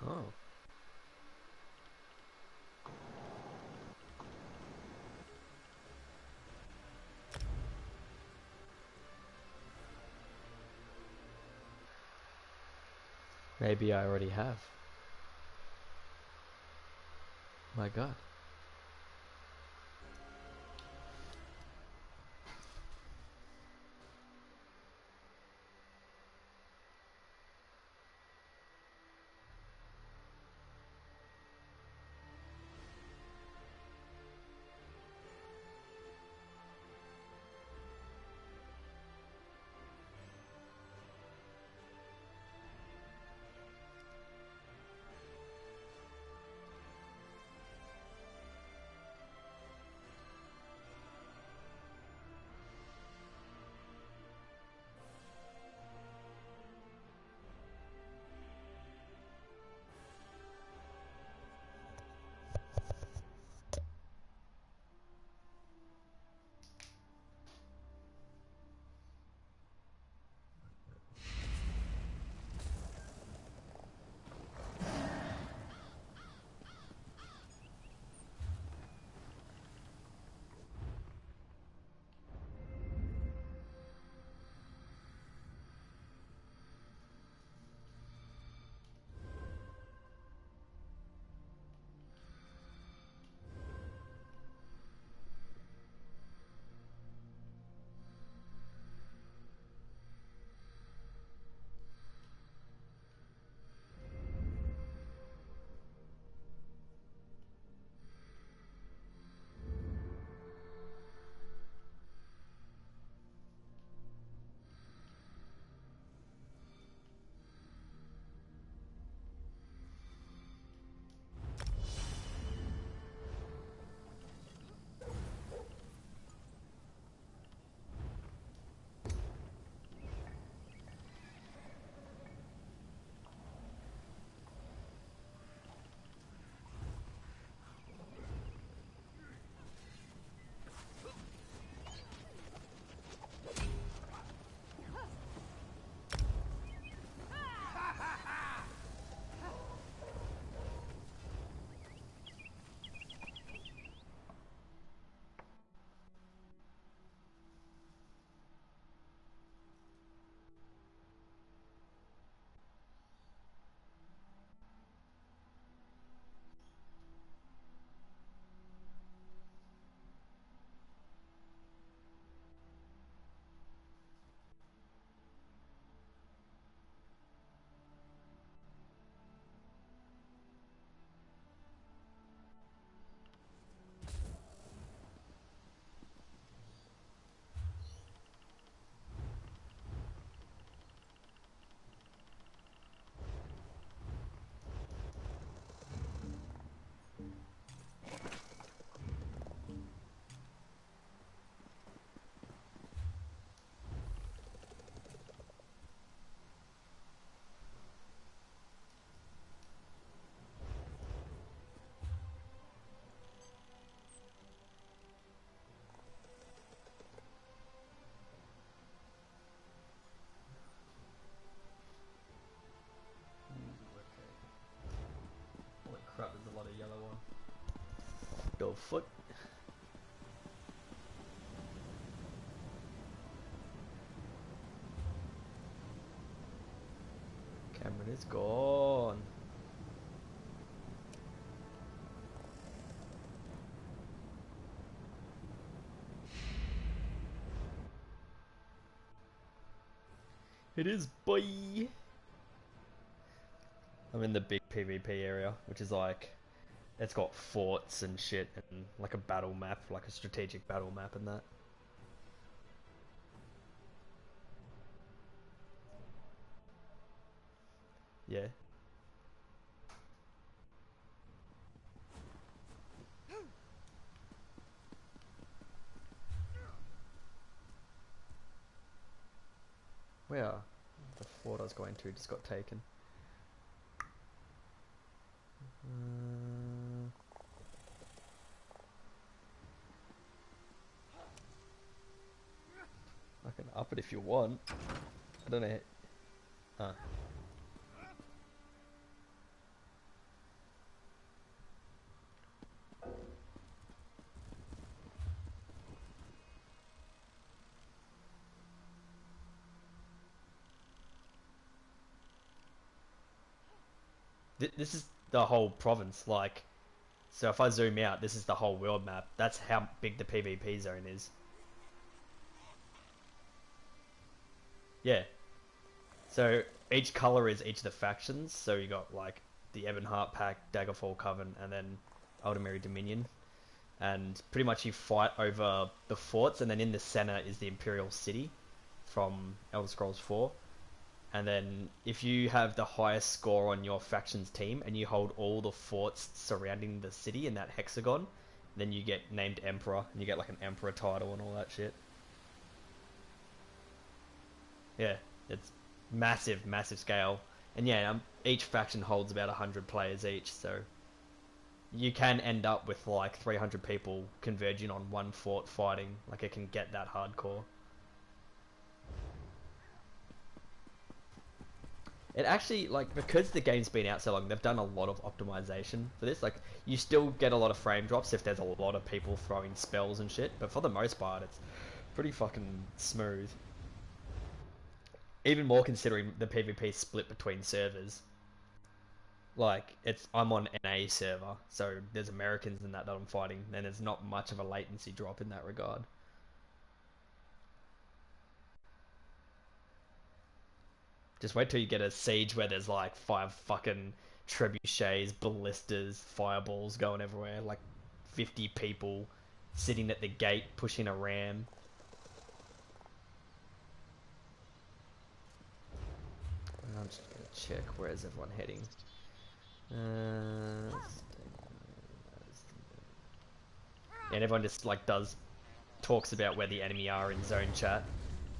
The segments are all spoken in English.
Oh. Maybe I already have. My god. Holy crap, there's a lot of yellow on. The foot. Cameron is gone. It is, boy. I'm in the big PvP area, which is like, it's got forts and shit and like a battle map, like a strategic battle map and that. Yeah. Where? The fort I was going to just got taken. I can up it if you want. I don't know. Ah. This is the whole province. Like, so if I zoom out, this is the whole world map. That's how big the PvP zone is. Yeah. So each color is each of the factions. So you got like the Ebonheart Pack, Daggerfall Coven, and then Aldemary Dominion. And pretty much you fight over the forts, and then in the center is the Imperial City from Elder Scrolls 4. And then if you have the highest score on your faction's team and you hold all the forts surrounding the city in that hexagon, then you get named Emperor, and you get like an Emperor title and all that shit. Yeah, it's massive, massive scale. And yeah, each faction holds about 100 players each, so you can end up with like 300 people converging on one fort fighting. Like, it can get that hardcore. It actually, like, because the game's been out so long, they've done a lot of optimization for this. Like, you still get a lot of frame drops if there's a lot of people throwing spells and shit, but for the most part, it's pretty fucking smooth. Even more considering the PvP split between servers. Like, I'm on NA server, so there's Americans in that I'm fighting, and there's not much of a latency drop in that regard. Just wait till you get a siege where there's like 5 fucking trebuchets, ballistas, fireballs going everywhere, like 50 people sitting at the gate pushing a ram. I'm just gonna check, where is everyone heading? And everyone just like talks about where the enemy are in zone chat,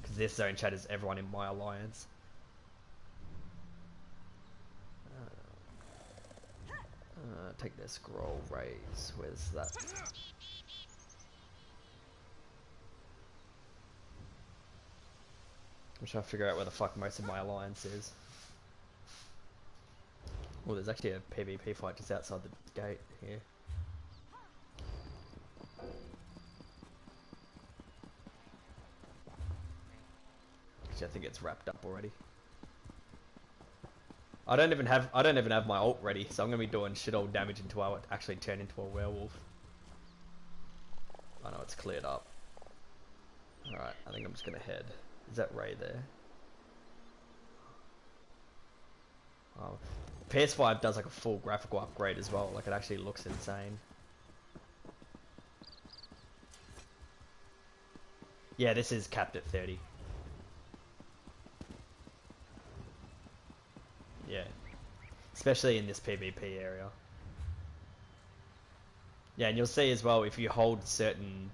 because this zone chat is everyone in my alliance. Take their scroll raise. Where's that? I'm trying to figure out where the fuck most of my alliance is. Well, there's actually a PvP fight just outside the gate here. Actually, I think it's wrapped up already. I don't even have my ult ready, so I'm gonna be doing shit all damage until I actually turn into a werewolf. I know it's cleared up. Alright, I think I'm just gonna head. Is that Ray there? Oh, PS5 does like a full graphical upgrade as well, like it actually looks insane. Yeah, this is capped at 30. Yeah. Especially in this PvP area. Yeah, and you'll see as well, if you hold certain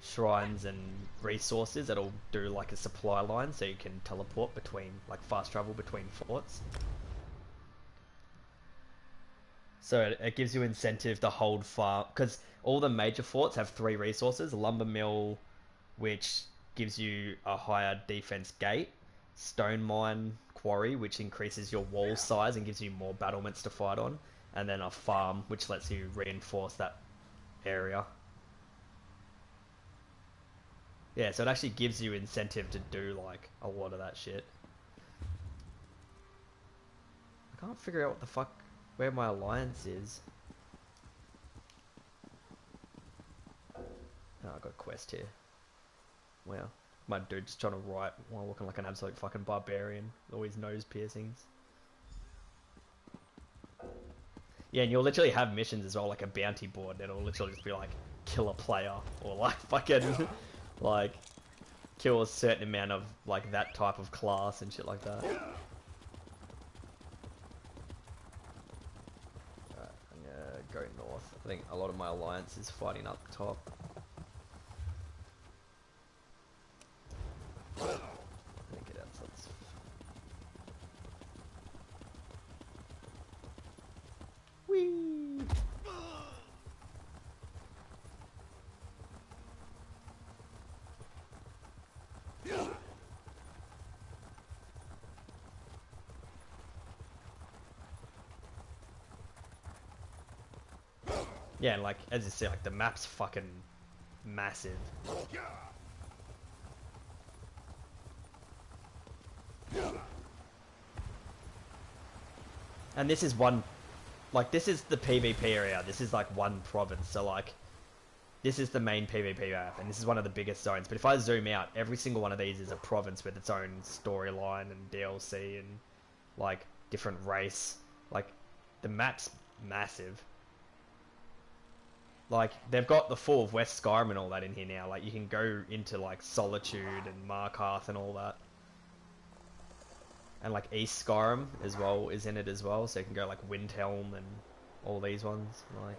shrines and resources, it'll do like a supply line, so you can teleport between, like fast travel between forts. So it gives you incentive to hold farm, because all the major forts have 3 resources: lumber mill, which gives you a higher defense gate; stone mine quarry, which increases your wall size and gives you more battlements to fight on; and then a farm, which lets you reinforce that area. Yeah, so it actually gives you incentive to do like a lot of that shit. I can't figure out what the fuck, where my alliance is. Oh, I got a quest here. Wow. My dude's trying to write while looking like an absolute fucking barbarian with all his nose piercings. Yeah, and you'll literally have missions as well, like a bounty board, that'll literally just be like, kill a player, or like fucking, like, kill a certain amount of like that type of class and shit like that. Alright, I'm gonna go north. I think a lot of my alliance is fighting up top. Get outside this. Whee! Yeah, and like, as you see, like, the map's fucking massive. And this is one like this is the PvP area. This is like one province. So like this is the main PvP map, and this is one of the biggest zones. But if I zoom out, every single one of these is a province with its own storyline and DLC and like different race. Like the map's massive. Like they've got the full of West Skyrim and all that in here now. Like you can go into like Solitude and Markarth and all that. And like East Skyrim as well is in it as well, so you can go like Windhelm and all these ones. Like,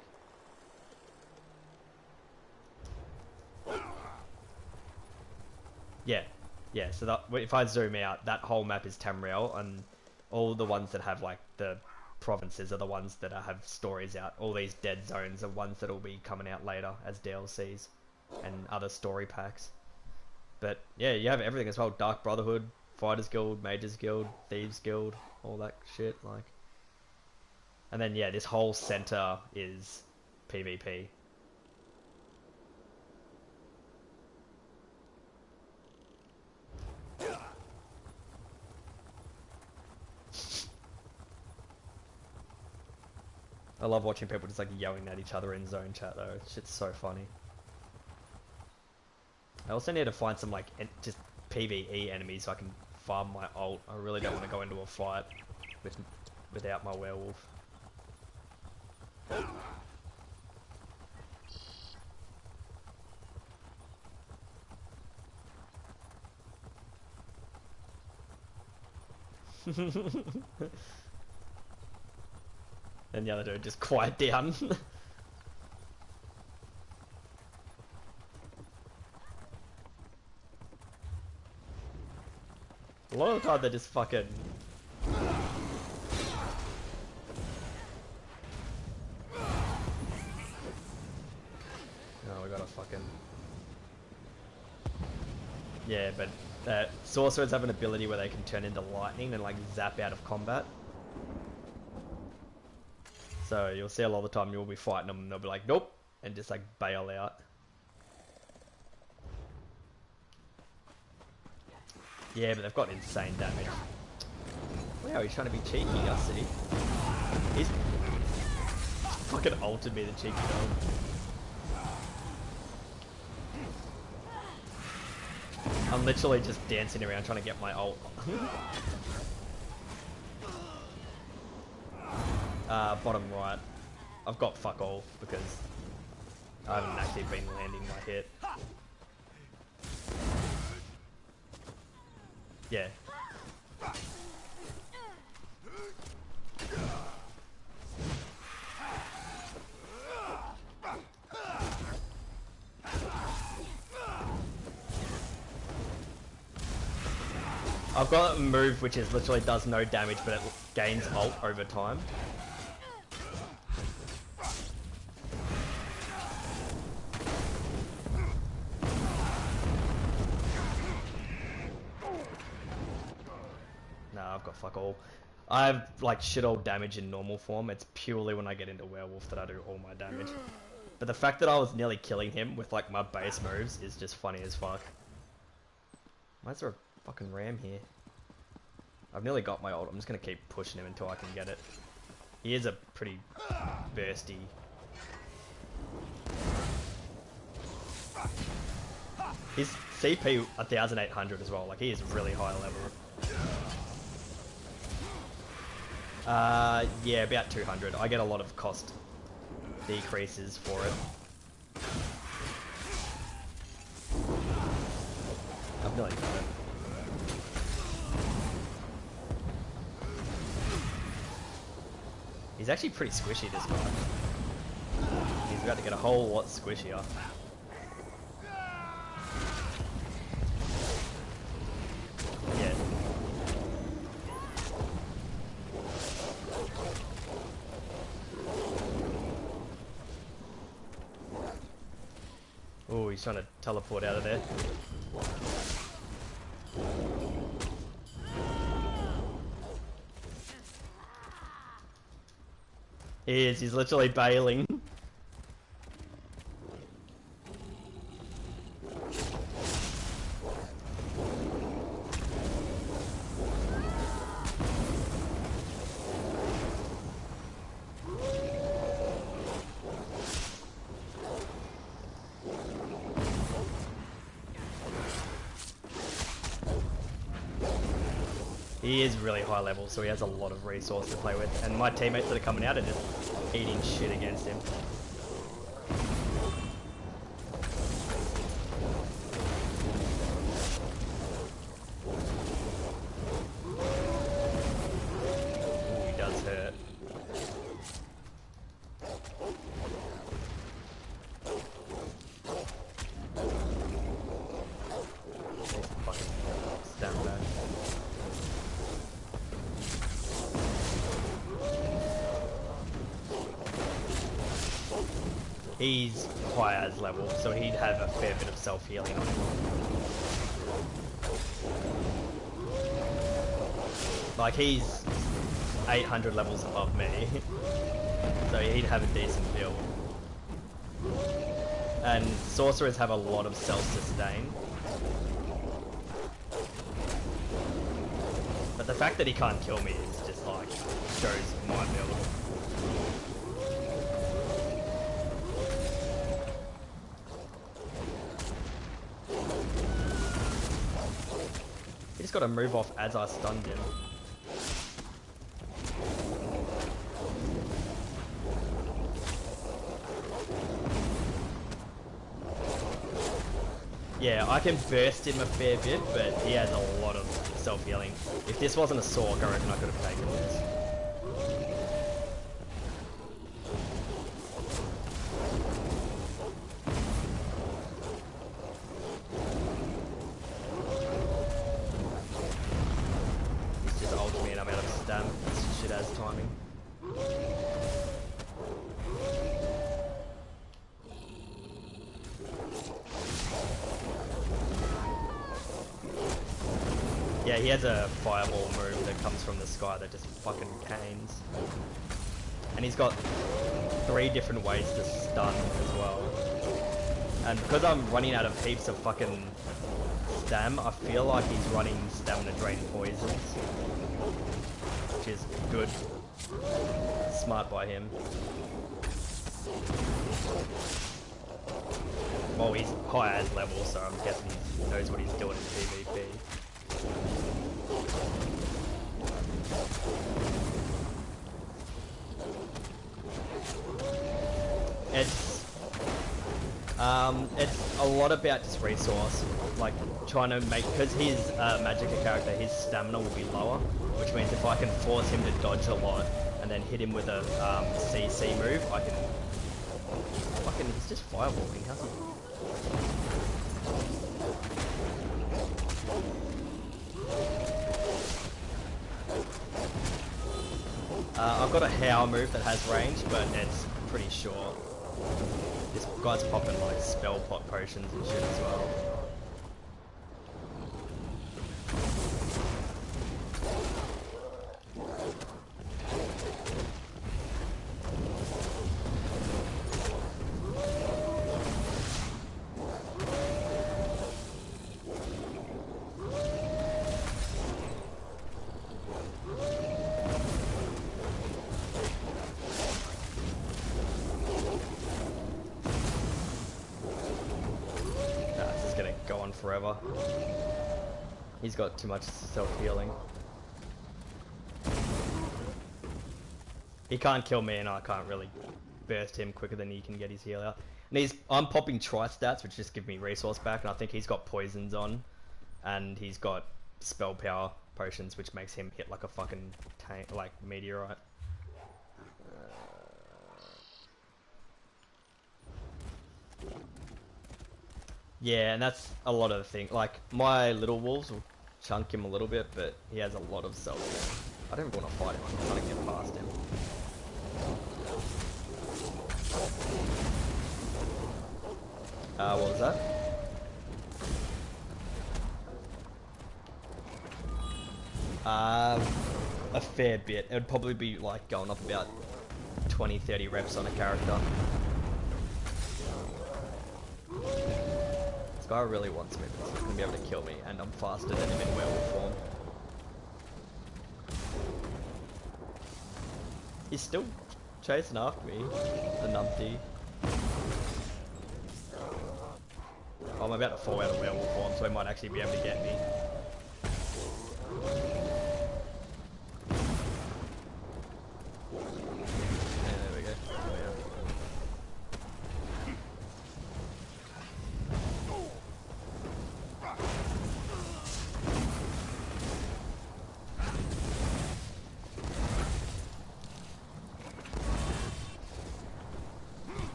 yeah. So that, if I zoom out, that whole map is Tamriel, and all the ones that have like the provinces are the ones that have stories out. All these dead zones are ones that will be coming out later as DLCs and other story packs. But yeah, you have everything as well: Dark Brotherhood, Fighters Guild, Mages Guild, Thieves Guild, all that shit, like. And then yeah, this whole center is PvP. I love watching people just like yelling at each other in zone chat though. Shit's so funny. I also need to find some like just PvE enemies so I can farm my ult. I really don't want to go into a fight without my werewolf. And the other dude just quiet down. A lot of the time they just fucking... Oh, we gotta fucking... Yeah, but sorcerers have an ability where they can turn into lightning and like zap out of combat. So you'll see a lot of the time you'll be fighting them and they'll be like, nope, and just like bail out. Yeah, but they've got insane damage. Wow, he's trying to be cheeky, I see. He's fucking ulted me, the cheeky dog. I'm literally just dancing around trying to get my ult. Bottom right. I've got fuck all because I haven't actually been landing my hit. Yeah. I've got a move which is literally does no damage but it gains ult over time. I've got fuck all. I have like shit all damage in normal form. It's purely when I get into werewolf that I do all my damage. But the fact that I was nearly killing him with like my base moves is just funny as fuck. Why is there a fucking ram here? I've nearly got my ult. I'm just gonna keep pushing him until I can get it. He is a pretty bursty. His CP 1800 as well. Like he is really high level. Yeah, about 200. I get a lot of cost decreases for it. I've nearly got it. He's actually pretty squishy, this guy. He's about to get a whole lot squishier. Yeah. Oh, he's trying to teleport out of there. He is, he's literally bailing. He is really high level, so he has a lot of resource to play with. And my teammates that are coming out are just eating shit against him. Ooh, he does hurt. He's fucking stand back. He's high as level, so he'd have a fair bit of self-healing on him. Like, he's 800 levels above me, so he'd have a decent build. And sorcerers have a lot of self-sustain. But the fact that he can't kill me is just like, shows my build. He just got to move off as I stunned him. Yeah, I can burst him a fair bit, but he has a lot of self-healing. If this wasn't a Sork, I reckon I could have taken this. He's just ulted me and I'm out of stam. This shit has timing. Yeah, he has a fireball move that comes from the sky that just fucking canes. And he's got 3 different ways to stun as well. And because I'm running out of heaps of fucking stam, I feel like he's running stamina drain poisons. Which is good. Smart by him. Well, he's high as level, so I'm guessing he knows what he's doing in PvP. It's a lot about just resource, like trying to make, because he's a Magicka character, his stamina will be lower, which means if I can force him to dodge a lot and then hit him with a CC move, I can fucking, he's just fireballing, how's he? I've got a Howl move that has range, but it's pretty short. This guy's popping like spell pot potions and shit as well. Go on forever. He's got too much self-healing. He can't kill me and I can't really burst him quicker than he can get his heal out. And I'm popping tri-stats, which just give me resource back, and I think he's got poisons on. And he's got spell power potions, which makes him hit like a fucking tank, like meteorite. Yeah, and that's a lot of the thing. Like, my little wolves will chunk him a little bit, but he has a lot of self. I don't even want to fight him, I'm trying to get past him. What was that? A fair bit. It would probably be like going up about 20-30 reps on a character. This guy really wants me, but he's gonna be able to kill me, and I'm faster than him in werewolf form. He's still chasing after me, the numpty. Oh, I'm about to fall out of werewolf form, so he might actually be able to get me.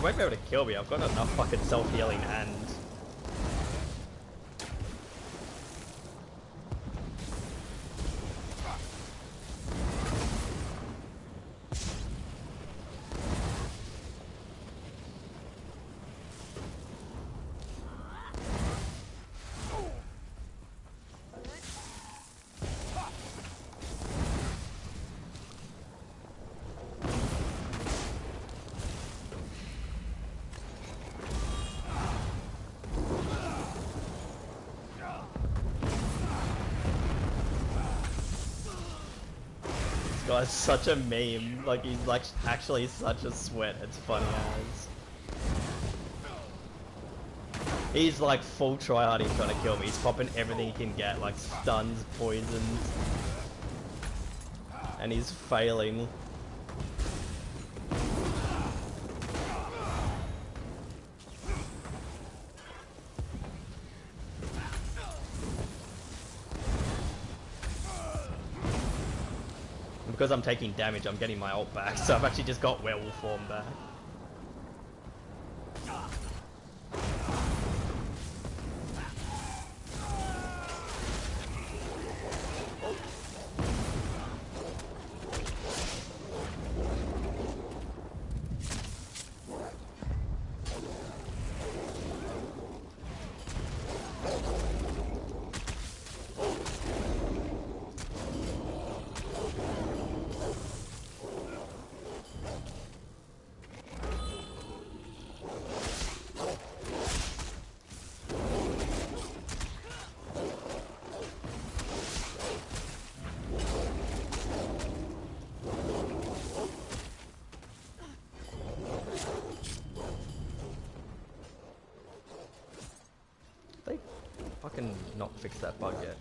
he won't be able to kill me. I've got enough fucking self-healing and... Guy's such a meme, like he's like actually such a sweat, it's funny as. He's like full tryharding trying to kill me, he's popping everything he can get, like stuns, poisons, and he's failing. Because I'm taking damage, I'm getting my ult back, so I've actually just got werewolf form back. They fucking not fixed that bug yet.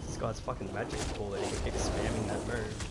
This guy's fucking magic cool that he can keep spamming that move.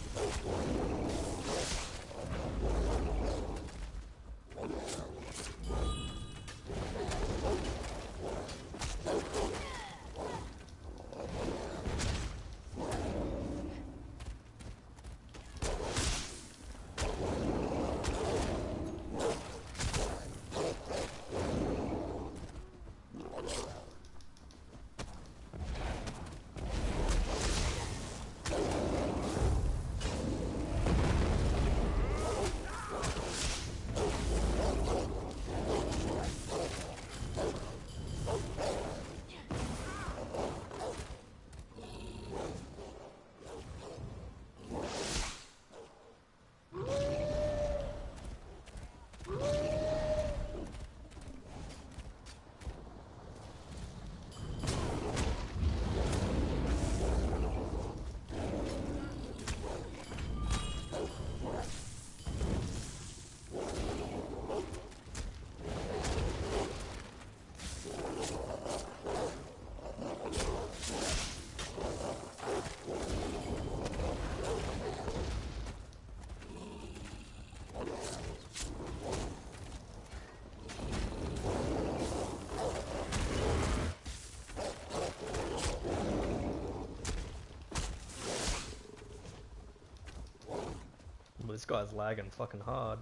This guy's lagging fucking hard.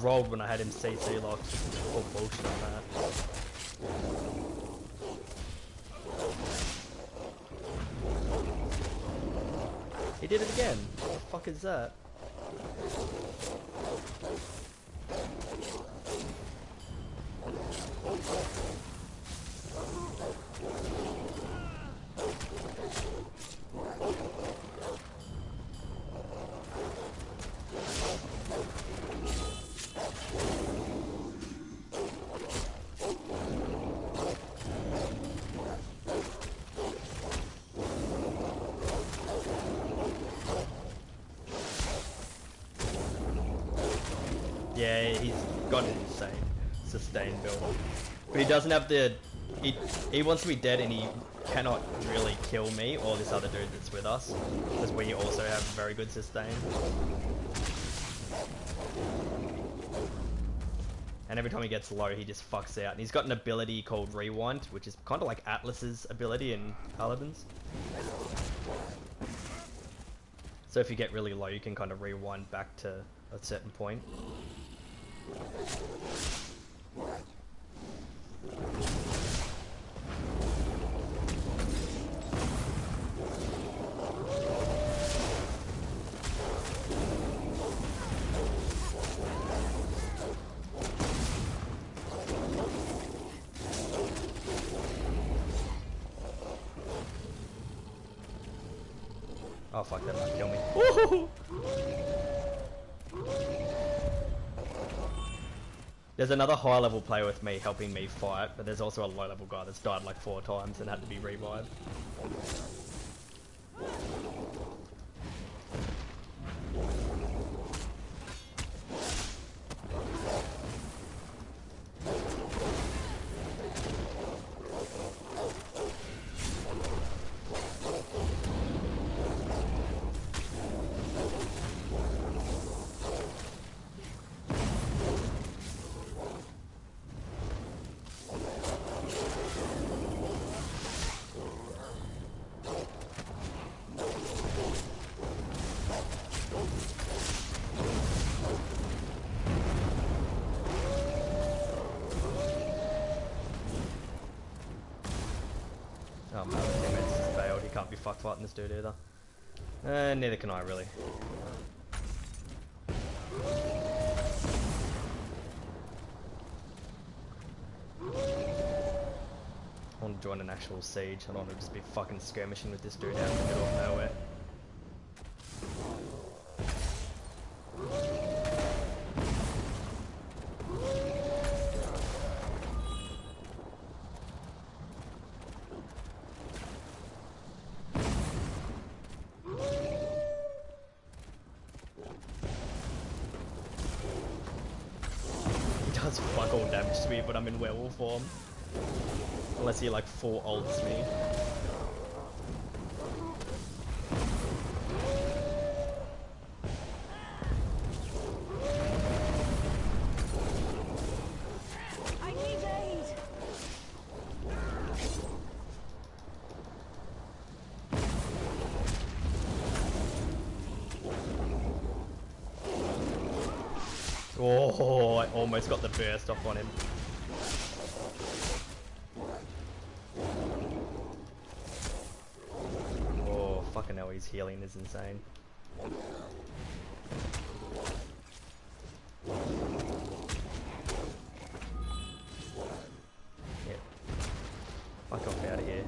rolled when I had him CC locked. All bullshit on that. He did it again. What the fuck is that? Yeah, he's got an insane sustain build. But he doesn't have the... He wants to be dead and he cannot really kill me or this other dude that's with us. Because we also have very good sustain. And every time he gets low, he just fucks out. And he's got an ability called Rewind, which is kind of like Atlas's ability in Paladins. So if you get really low, you can kind of rewind back to a certain point. Oh fuck, that might kill me. Woohoo! There's another high level player with me helping me fight, but there's also a low level guy that's died like 4 times and had to be revived. Oh man, the teammates just failed. He can't be fuck fighting this dude either. Neither can I really. I want to join an actual siege. I don't want to just be fucking skirmishing with this dude out in the middle of nowhere. Does fuck all damage to me, but I'm in werewolf form. Unless he like full ults me. I need aid. Oh, I almost got the burst off on him. Oh, fucking hell, his healing is insane. Yep. Fuck off out of here.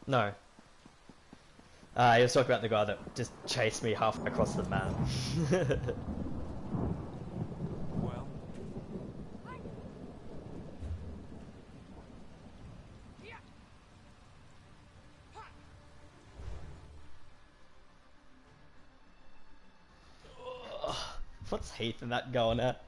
No. He was talking about the guy that just chased me halfway across the map. Well, What's Heath and that going at?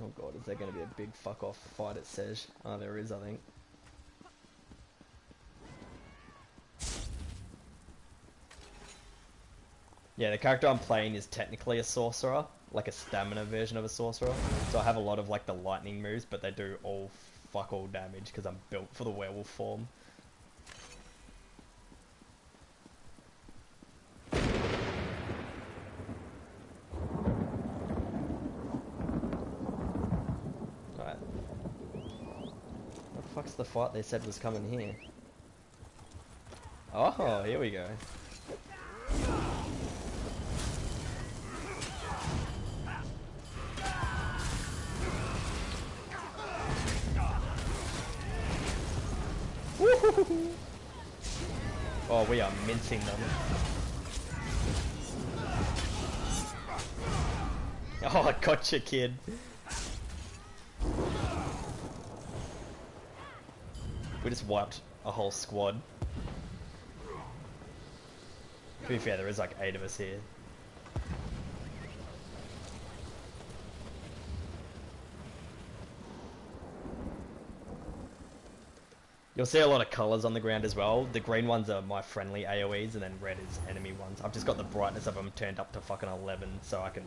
Oh god, is there going to be a big fuck off fight at Sej? Oh, there is, I think. Yeah, the character I'm playing is technically a sorcerer, like a stamina version of a sorcerer. So I have a lot of like the lightning moves, but they do all fuck all damage because I'm built for the werewolf form. Alright. What the fuck's the fight they said was coming here? Oh, here we go. Oh, we are mincing them. Oh, I gotcha, kid. We just wiped a whole squad. To be fair, there is like 8 of us here. You'll see a lot of colours on the ground as well. The green ones are my friendly AoEs, and then red is enemy ones. I've just got the brightness of them turned up to fucking 11, so I can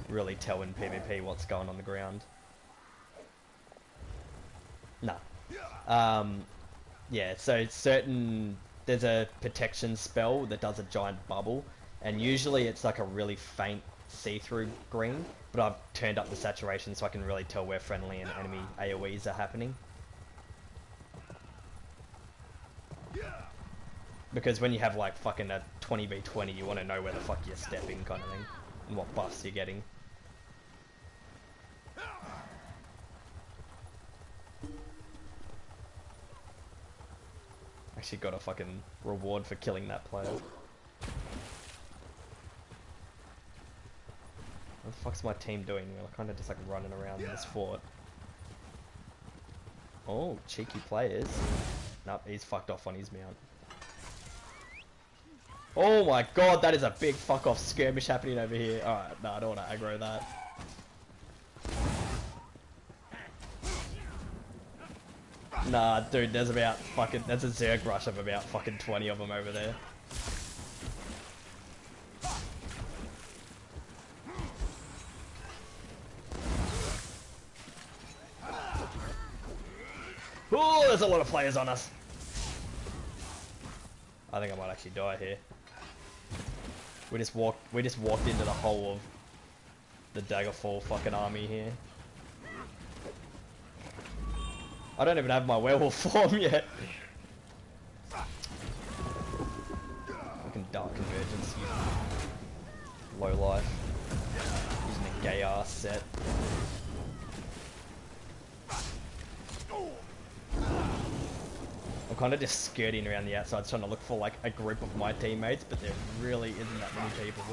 really tell in PvP what's going on the ground. Nah. Yeah, so there's a protection spell that does a giant bubble, and usually it's like a really faint see-through green, but I've turned up the saturation so I can really tell where friendly and enemy AoEs are happening. Because when you have like fucking a 20v20, you want to know where the fuck you're stepping kind of thing, and what buffs you're getting. Actually got a fucking reward for killing that player. What the fuck's my team doing? We're kind of just like running around this fort. Oh, cheeky players. Nope, he's fucked off on his mount. Oh my god, that is a big fuck off skirmish happening over here. Alright, no, I don't want to aggro that. Nah, dude, there's a Zerg rush of about fucking 20 of them over there. Oh, there's a lot of players on us. I think I might actually die here. We just walked into the whole of the Daggerfall fucking army here. I don't even have my werewolf form yet. Fucking Dark Convergence. Low life. Using a gay ass set. I'm kind of just skirting around the outside trying to look for like a group of my teammates, but there really isn't that many people.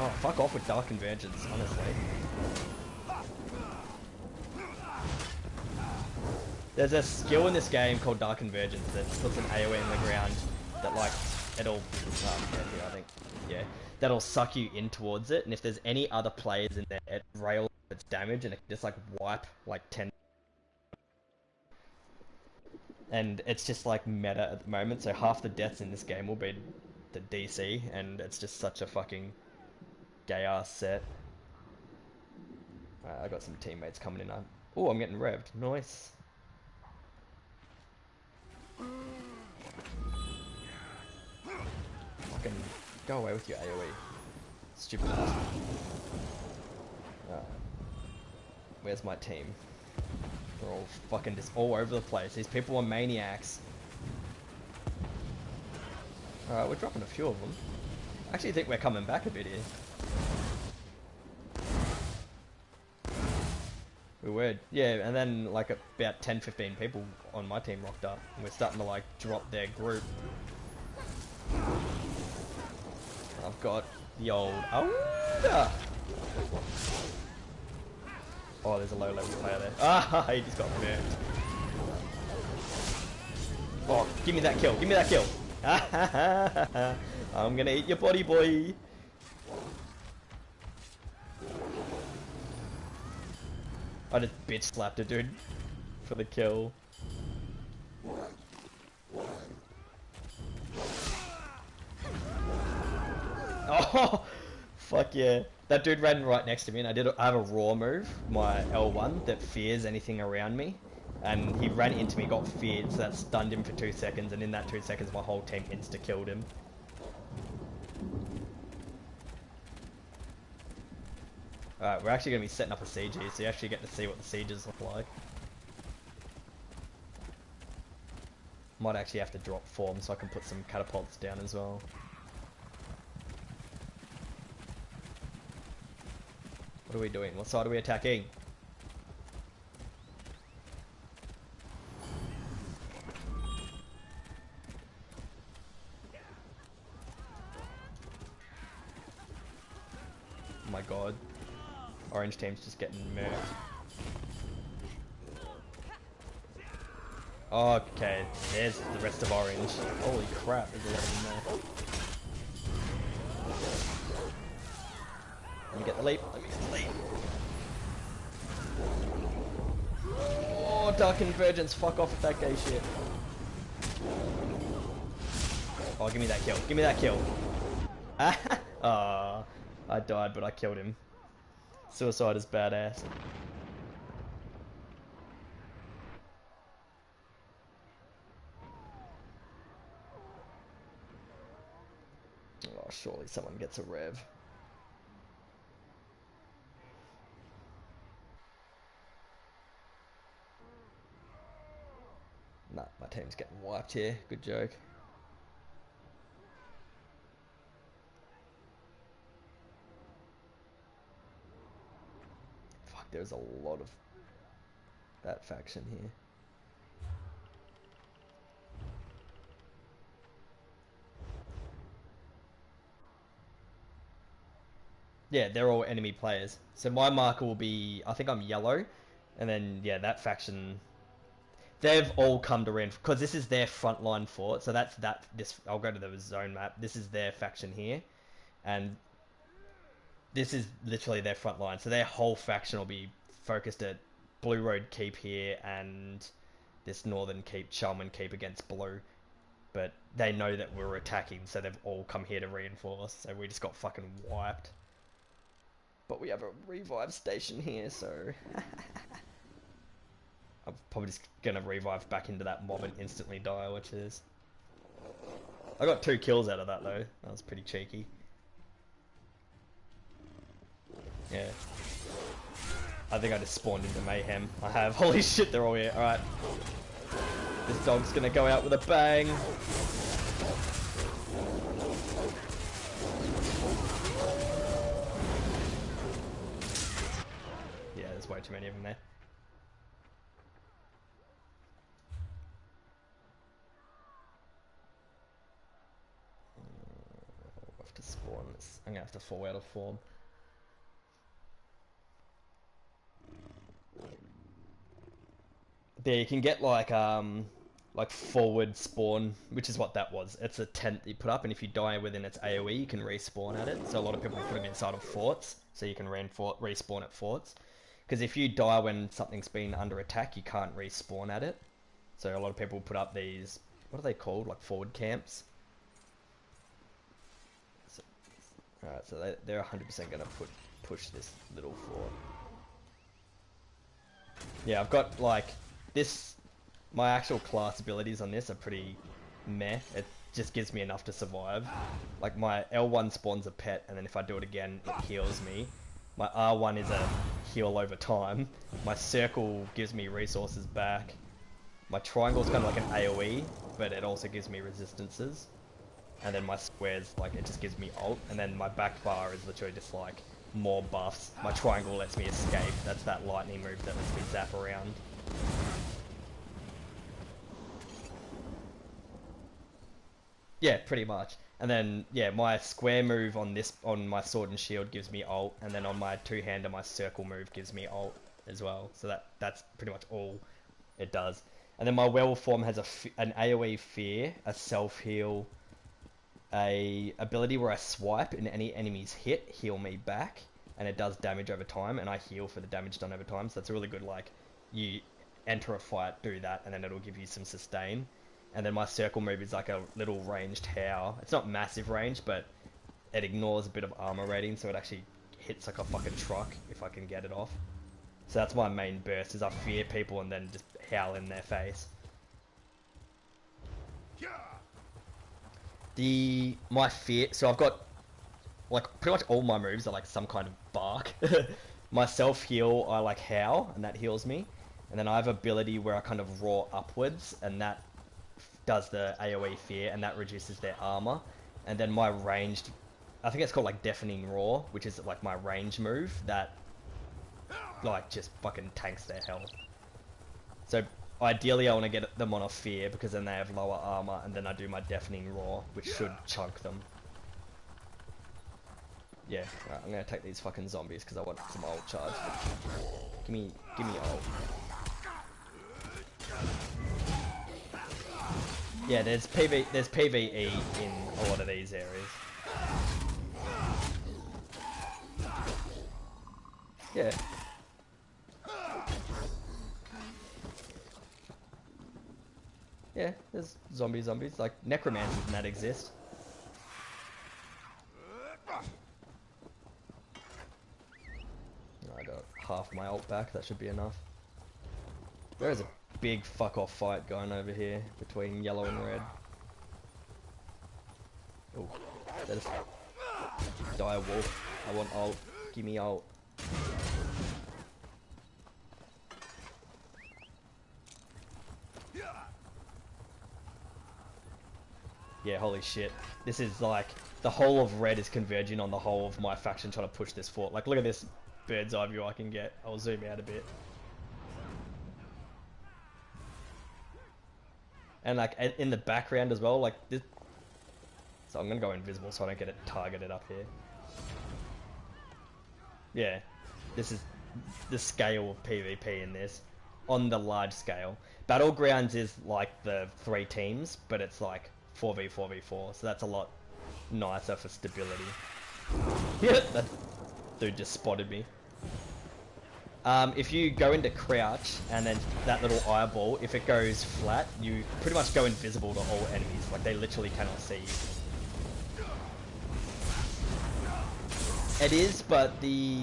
Oh, fuck off with Dark Convergence, honestly. There's a skill in this game called Dark Convergence that puts an AoE in the ground that like, it'll, yeah, I think, yeah, that'll suck you in towards it, and if there's any other players in there, it rails its damage and it can just like wipe like 10. And it's just like meta at the moment, so half the deaths in this game will be the DC, and it's just such a fucking gay ass set. I got some teammates coming in. Oh, I'm getting revved. Nice. Fucking go away with your AoE. Stupid ass. Alright. Where's my team? They're all fucking just all over the place. These people are maniacs. Alright, we're dropping a few of them. I actually think we're coming back a bit here. We were, yeah, and then like about 10-15 people on my team rocked up. And we're starting to like drop their group. I've got the old AWOO. Oh, there's a low level player there. Ah, he just got burnt. Oh, give me that kill, give me that kill. I'm gonna eat your body, boy. I just bitch slapped a dude for the kill. Oh, fuck yeah. That dude ran right next to me and I have a raw move, my L1, that fears anything around me. And he ran into me, got feared, so that stunned him for 2 seconds, and in that 2 seconds my whole team insta-killed him. Alright, we're actually going to be setting up a siege here, so you actually get to see what the sieges look like. Might actually have to drop form so I can put some catapults down as well. What are we doing? What side are we attacking? Oh my god. Orange team's just getting murked. Okay, there's the rest of orange. Holy crap, there's a lot of them there. Let me get the leap, let me get the leap. Oh, Dark Convergence, fuck off with that gay shit. Oh, give me that kill, give me that kill. Ah, I died, but I killed him. Suicide is badass. Oh, surely someone gets a rev. Nah, my team's getting wiped here. Good joke. Fuck, there's a lot of that faction here. Yeah, they're all enemy players. So my marker will be, I think I'm yellow, and then yeah, that faction, they've all come to reinforce because this is their frontline fort. So that's that. This I'll go to the zone map. This is their faction here, and this is literally their front line. So their whole faction will be focused at Blue Road Keep here and this northern keep, Chalman Keep against Blue. But they know that we're attacking, so they've all come here to reinforce. So we just got fucking wiped. But we have a revive station here, so I'm probably just gonna revive back into that mob and instantly die, which is... I got 2 kills out of that though. That was pretty cheeky. Yeah. I think I just spawned into mayhem. I have. Holy shit, they're all here. Alright. This dog's gonna go out with a bang. Yeah, there's way too many of them there. I'll have to spawn this. I'm gonna have to fall out of form. There, you can get like forward spawn, which is what that was. It's a tent you put up, and if you die within its AOE, you can respawn at it. So a lot of people put them inside of forts, so you can respawn at forts. Because if you die when something's been under attack, you can't respawn at it. So a lot of people put up these, what are they called? Like forward camps. So, alright, so they're 100% gonna push this little fort. Yeah, I've got like this. My actual class abilities on this are pretty meh. just gives me enough to survive. Like my L1 spawns a pet, and then if I do it again, it heals me. My R1 is a heal over time. My circle gives me resources back. My triangle is kind of like an AoE, but it also gives me resistances. And then my squares, like, it just gives me ult. And then my back bar is literally just like more buffs. My triangle lets me escape. That's that lightning move that lets me zap around. Yeah, pretty much. And then, yeah, my square move on my sword and shield gives me ult, and then on my two-hander, my circle move gives me ult as well. So that's pretty much all it does. And then my werewolf form has an AoE fear, a self-heal, a ability where I swipe and any enemies hit, heal me back, and it does damage over time, and I heal for the damage done over time. So that's really good, like, you enter a fight, do that, and then it'll give you some sustain. And then my circle move is like a little ranged howl. It's not massive range, but it ignores a bit of armor rating, so it actually hits like a fucking truck if I can get it off. So that's my main burst, is I fear people and then just howl in their face. My fear, so I've got like pretty much all my moves are like some kind of bark. My self heal, I like howl, and that heals me. And then I have ability where I kind of roar upwards, and that does the AoE fear, and that reduces their armor. And then my ranged, I think it's called like deafening roar, which is like my range move that like just fucking tanks their health. So ideally I want to get them on a fear, because then they have lower armor, and then I do my deafening roar, which should chunk them. Yeah, right, I'm gonna take these fucking zombies because I want some ult charge. Give me ult. Yeah, there's PvE in a lot of these areas. Yeah. Yeah, there's zombies, like necromancers and that exist. I got half my ult back, that should be enough. There is a big fuck off fight going over here between yellow and red. Oh, that is die wolf. I want ult. Give me ult. Yeah, holy shit. This is like, the whole of red is converging on the whole of my faction trying to push this fort. Like, look at this bird's eye view I can get. I'll zoom out a bit. And like, in the background as well, like this. So I'm gonna go invisible so I don't get it targeted up here. Yeah, this is the scale of PvP in this. On the large scale. Battlegrounds is like the 3 teams, but it's like 4v4v4, so that's a lot nicer for stability. Yeah, that dude just spotted me. If you go into crouch, and then that little eyeball, if it goes flat, you pretty much go invisible to all enemies. Like, they literally cannot see you. It is, but the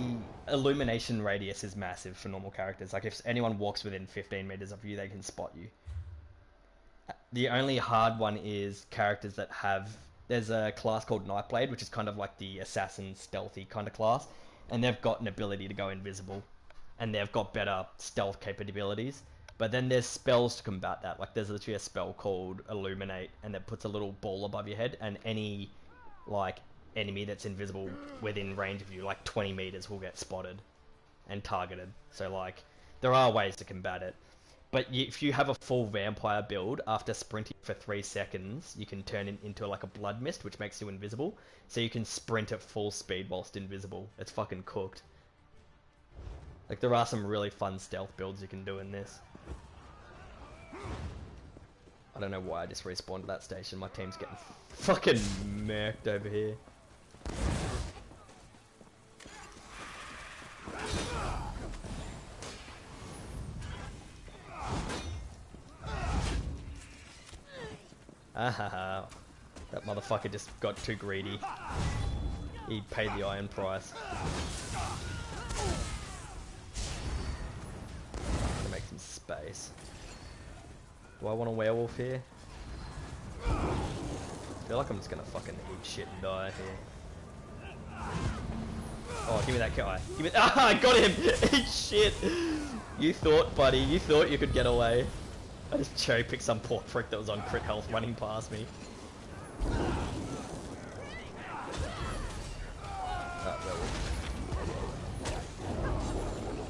illumination radius is massive for normal characters. Like, if anyone walks within 15 meters of you, they can spot you. The only hard one is characters that have... There's a class called Nightblade, which is kind of like the assassin stealthy kind of class, and they've got an ability to go invisible, and they've got better stealth capabilities. But then there's spells to combat that. Like, there's literally a spell called Illuminate, and that puts a little ball above your head, and any like enemy that's invisible within range of you, like 20 meters, will get spotted and targeted. So like, there are ways to combat it. But if you have a full vampire build, after sprinting for 3 seconds, you can turn it into like a blood mist, which makes you invisible. So you can sprint at full speed whilst invisible. It's fucking cooked. Like, there are some really fun stealth builds you can do in this. I don't know why I just respawned at that station. My team's getting fucking murked over here. Ah, that motherfucker just got too greedy. He paid the iron price. To make some space. Do I want a werewolf here? I feel like I'm just gonna fucking eat shit and die here. Oh, give me that guy. Give me. Ah, I got him! Eat shit! You thought, buddy, you thought you could get away. I just cherry picked some poor prick that was on crit health running past me.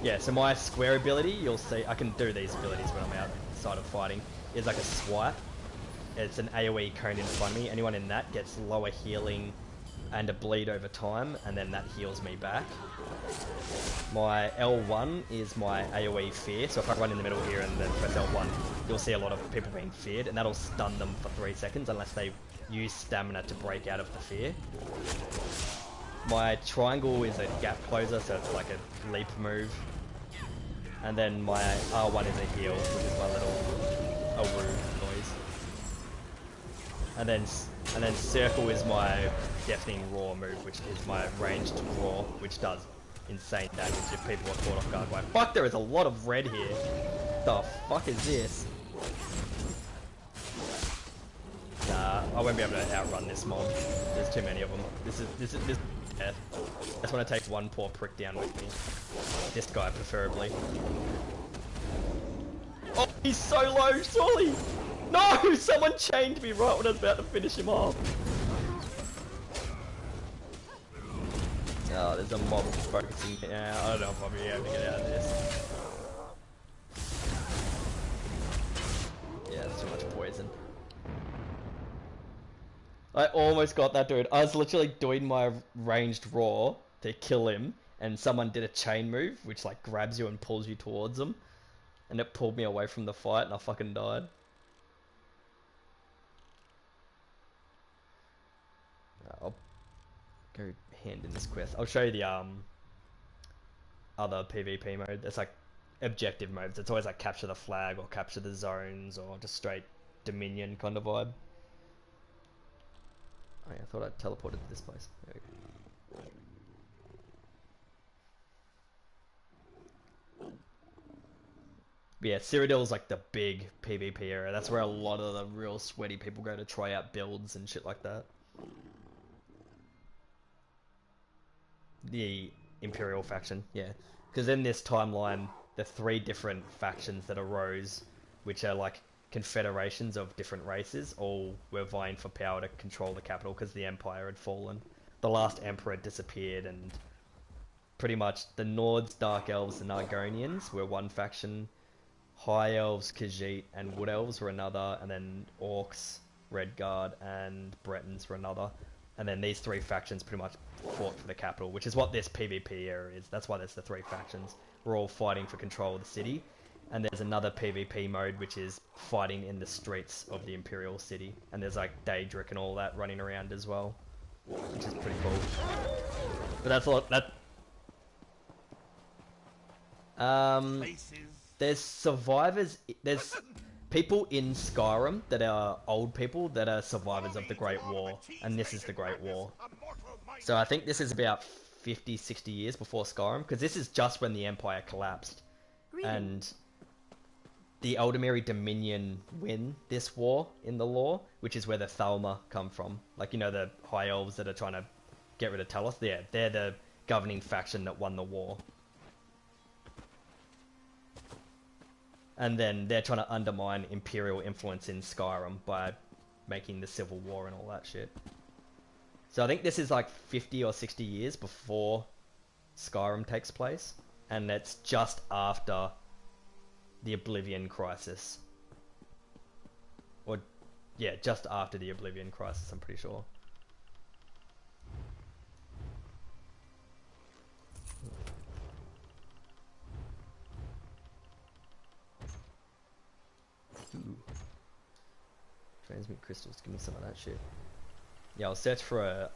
Yeah, so my square ability, you'll see, I can do these abilities when I'm outside of fighting, is like a swipe. It's an AoE cone in front of me. Anyone in that gets lower healing and a bleed over time, and then that heals me back. My L1 is my AoE fear, so if I run in the middle here and then press L1, you'll see a lot of people being feared, and that'll stun them for 3 seconds unless they use stamina to break out of the fear. My triangle is a gap closer, so it's like a leap move. And then my R1 is a heal, which is my little AWOO noise. And then circle is my deafening roar move, which is my ranged roar, which does insane damage if people are caught off guard by. Fuck, there is a lot of red here. The fuck is this? Nah, I won't be able to outrun this mob. There's too many of them. This is death. I just want to take one poor prick down with me. This guy, preferably. Oh, he's so low, surely! No! Someone chained me right when I was about to finish him off. Oh, there's a mob focusing now. I don't know if I'll be able to get out of this. Yeah, it's too much poison. I almost got that dude. I was literally doing my ranged roar to kill him, and someone did a chain move, which like grabs you and pulls you towards them. And it pulled me away from the fight, and I fucking died. I'll go hand in this quest. I'll show you the other PvP mode. It's like objective modes. It's always like capture the flag or capture the zones or just straight Dominion kind of vibe. Oh yeah, I thought I'd teleported to this place. There we go. But yeah, Cyrodiil's like the big PvP area. That's where a lot of the real sweaty people go to try out builds and shit like that. The Imperial faction, yeah. Because in this timeline, the 3 different factions that arose, which are like confederations of different races, all were vying for power to control the capital because the Empire had fallen. The last Emperor had disappeared, and pretty much the Nords, Dark Elves, and Argonians were one faction. High Elves, Khajiit, and Wood Elves were another, and then Orcs, Redguard, and Bretons were another. And then these 3 factions pretty much fought for the capital, which is what this PvP area is. That's why there's the 3 factions. We're all fighting for control of the city. And there's another PvP mode, which is fighting in the streets of the Imperial City. And there's like Daedric and all that running around as well, which is pretty cool. But that's a lot. There's survivors. There's people in Skyrim that are old people that are survivors of the Great War, and this is the Great War. So I think this is about 50, 60 years before Skyrim, because this is just when the Empire collapsed. And the Eldamiri Dominion win this war in the lore, which is where the Thalmor come from. Like, you know, the High Elves that are trying to get rid of Talos? Yeah, they're the governing faction that won the war. And then they're trying to undermine Imperial influence in Skyrim by making the Civil War and all that shit. So I think this is like 50 or 60 years before Skyrim takes place. And that's just after the Oblivion Crisis. Or, yeah, just after the Oblivion Crisis, I'm pretty sure. Ooh. Transmute crystals, give me some of that shit. Yeah, I'll search for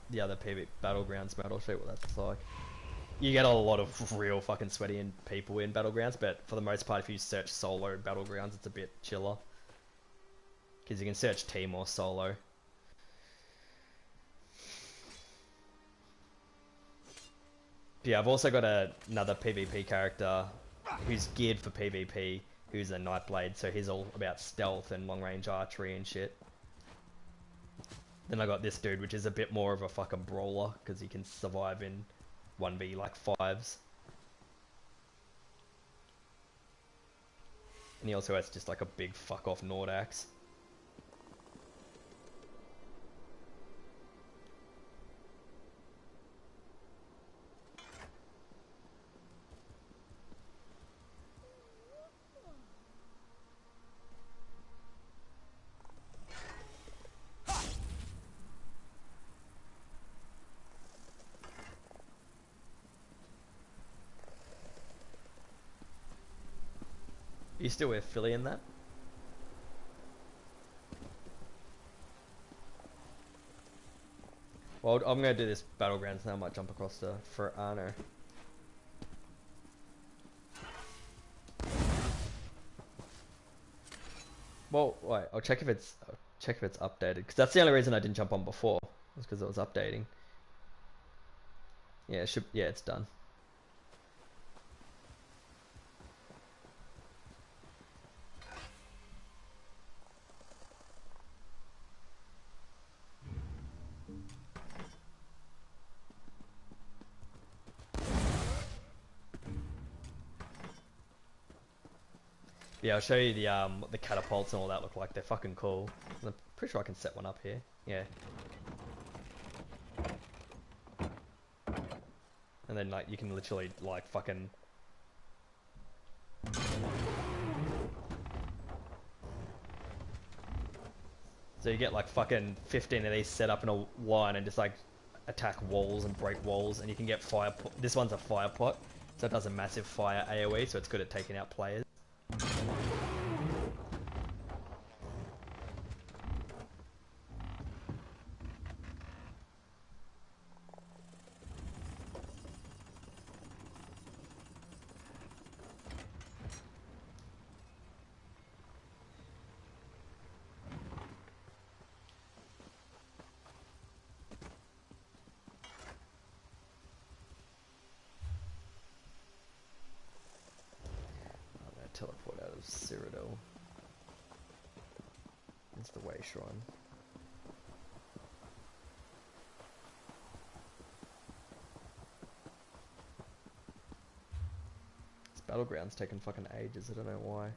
the other PvP Battlegrounds mode, I'll show you what that's like. You get a lot of real fucking sweaty people in Battlegrounds, but for the most part, if you search solo Battlegrounds, it's a bit chiller. Because you can search team or solo. But yeah, I've also got another PvP character who's geared for PvP, who's a Nightblade, so he's all about stealth and long-range archery and shit. Then I got this dude, which is a bit more of a fucking brawler because he can survive in 1v like fives. And he also has just like a big fuck off Nordax. Are you still with Philly in that? Well, I'm gonna do this battlegrounds now. I might jump across to for Arno. Well, wait. I'll check if it's updated because that's the only reason I didn't jump on before was because it was updating. Yeah, it should. Yeah, it's done. Yeah, I'll show you the catapults and all that look like. They're fucking cool. I'm pretty sure I can set one up here. Yeah. And then like you can literally like fucking. So you get like fucking 15 of these set up in a line and just like attack walls and break walls, and you can get fire. This one's a fire pot, so it does a massive fire AOE, so it's good at taking out players. Teleport out of Cyrodiil. It's the Way Shrine. This battleground's taking fucking ages, I don't know why.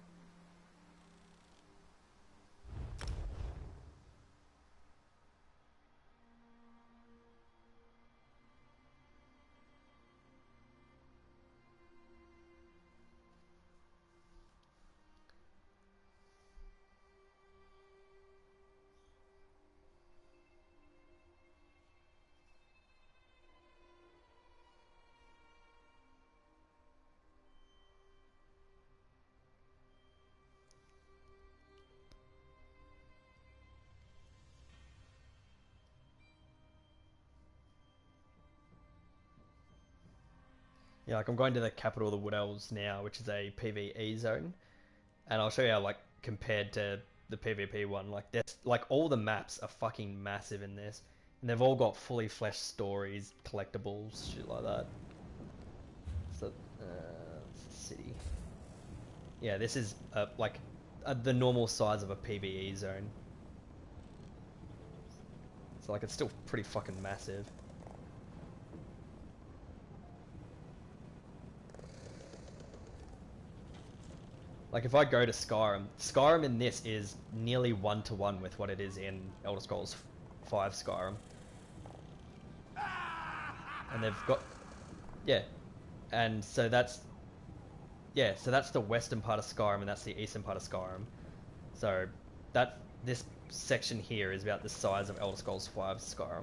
Yeah, like I'm going to the capital of the Wood Elves now, which is a PvE zone, and I'll show you how like compared to the PvP one, like there's like all the maps are fucking massive in this, and they've all got fully fleshed stories, collectibles, shit like that. So, city. Yeah, this is like the normal size of a PvE zone. So like it's still pretty fucking massive. Like if I go to Skyrim, Skyrim in this is nearly 1-to-1 with what it is in Elder Scrolls 5 Skyrim. And they've got, yeah, and so that's, yeah, so that's the western part of Skyrim and that's the eastern part of Skyrim. So that, this section here is about the size of Elder Scrolls 5 Skyrim.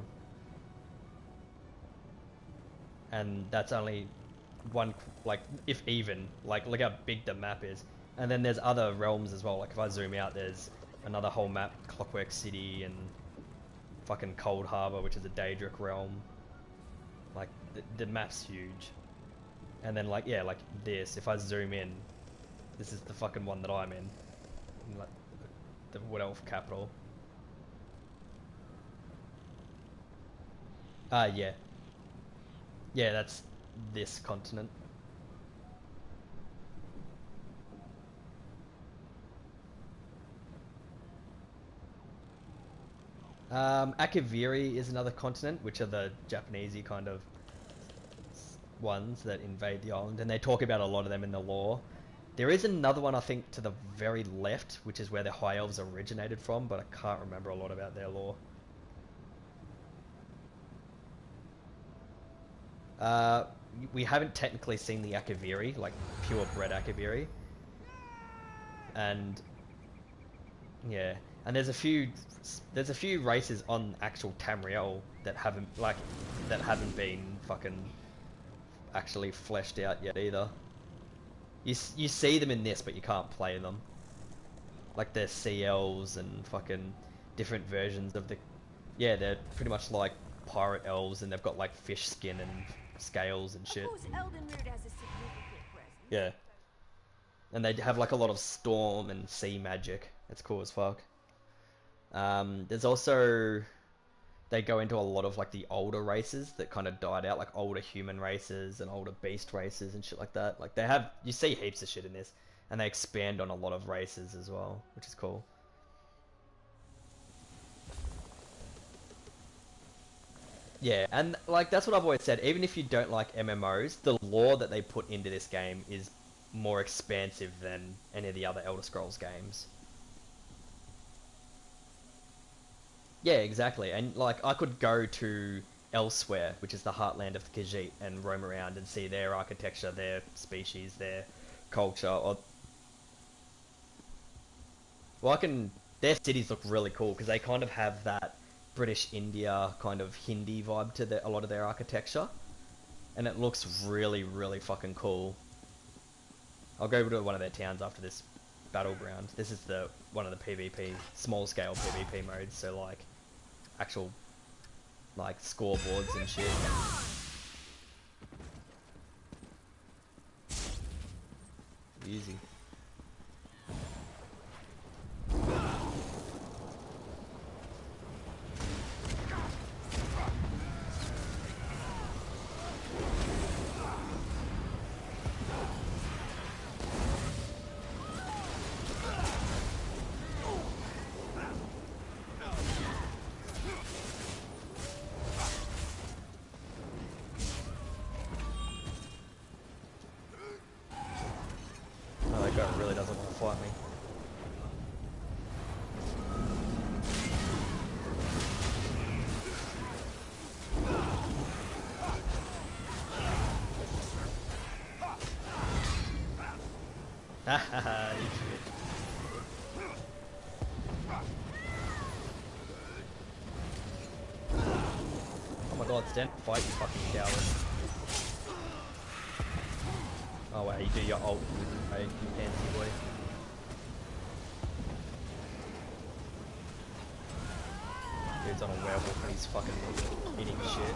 And that's only one, like, if even, like, look how big the map is. And then there's other realms as well. Like if I zoom out, there's another whole map, Clockwork City and fucking Cold Harbor, which is a Daedric realm. Like the map's huge. And then like yeah, like this. If I zoom in, this is the fucking one that I'm in like the Wood Elf capital. Yeah. Yeah, that's this continent. Akaviri is another continent, which are the Japanesey kind of ones that invade the island, and they talk about a lot of them in the lore. There is another one, I think, to the very left, which is where the High Elves originated from, but I can't remember a lot about their lore. We haven't technically seen the Akaviri, like purebred Akaviri, and yeah, and there's a few races on actual Tamriel that haven't been fucking actually fleshed out yet either. You see them in this, but you can't play them. Like they're sea elves and fucking different versions of the. Yeah, they're pretty much like pirate elves, and they've got like fish skin and scales and shit. Of course, Eldenroot has a significant presence. Yeah, and they have like a lot of storm and sea magic. It's cool as fuck. There's also they go into a lot of like the older races that kind of died out, like older human races and older beast races and shit like that. Like you see heaps of shit in this, and they expand on a lot of races as well, which is cool. Yeah, and like that's what I've always said. Even if you don't like MMOs, the lore that they put into this game is more expansive than any of the other Elder Scrolls games. Yeah, exactly. And like I could go to elsewhere, which is the heartland of the Khajiit, and roam around and see their architecture, their species, their culture. Or well, their cities look really cool because they kind of have that British India kind of Hindi vibe to a lot of their architecture, and it looks really, really fucking cool. I'll go to one of their towns after this battleground. This is one of the PvP, small scale PvP modes, so like actual like scoreboards and shit. Easy. Oh, that guy really doesn't want to fight me. Haha, you shit. Oh my god, stand fight, you fucking coward. Oh wow, you do your ult, hey, you fancy boy. Dude's on a werewolf and he's fucking eating shit.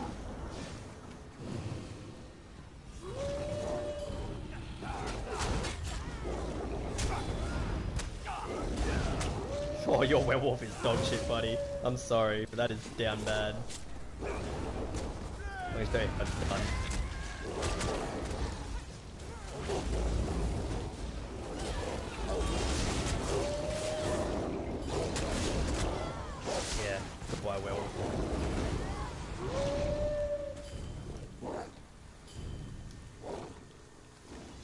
Oh, your werewolf is dog shit, buddy. I'm sorry, but that is down bad. He's very done. Yeah, goodbye werewolf.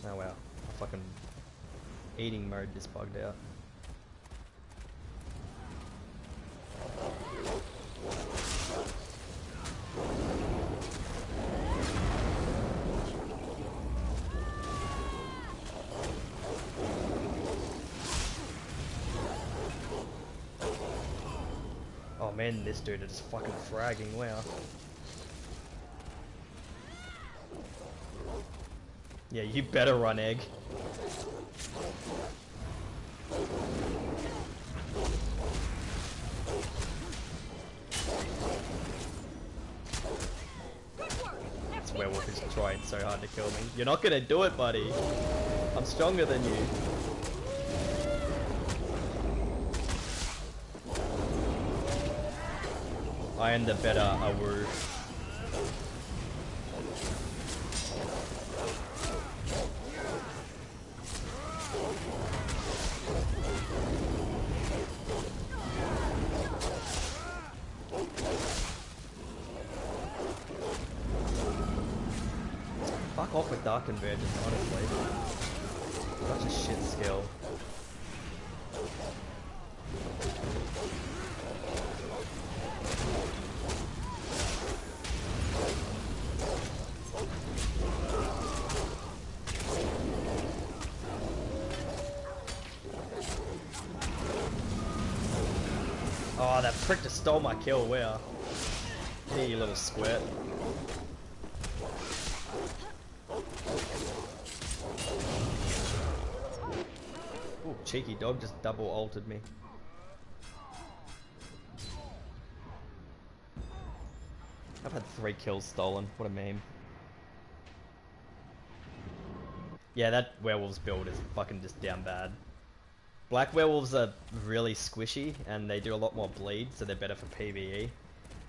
Oh wow, fucking eating mode just bugged out. Oh man, this dude is fucking fragging, wow. Yeah, you better run, egg. This werewolf is trying so hard to kill me. You're not gonna do it, buddy. I'm stronger than you. I am the better AWOO. Fuck off with Dark Convergence, honestly. Such a shit skill. Oh, that prick just stole my kill, where? Here, you little squirt. Ooh, cheeky dog just double ulted me. I've had 3 kills stolen, what a meme. Yeah, that werewolves build is fucking just down bad. Black werewolves are really squishy and they do a lot more bleed, so they're better for PvE.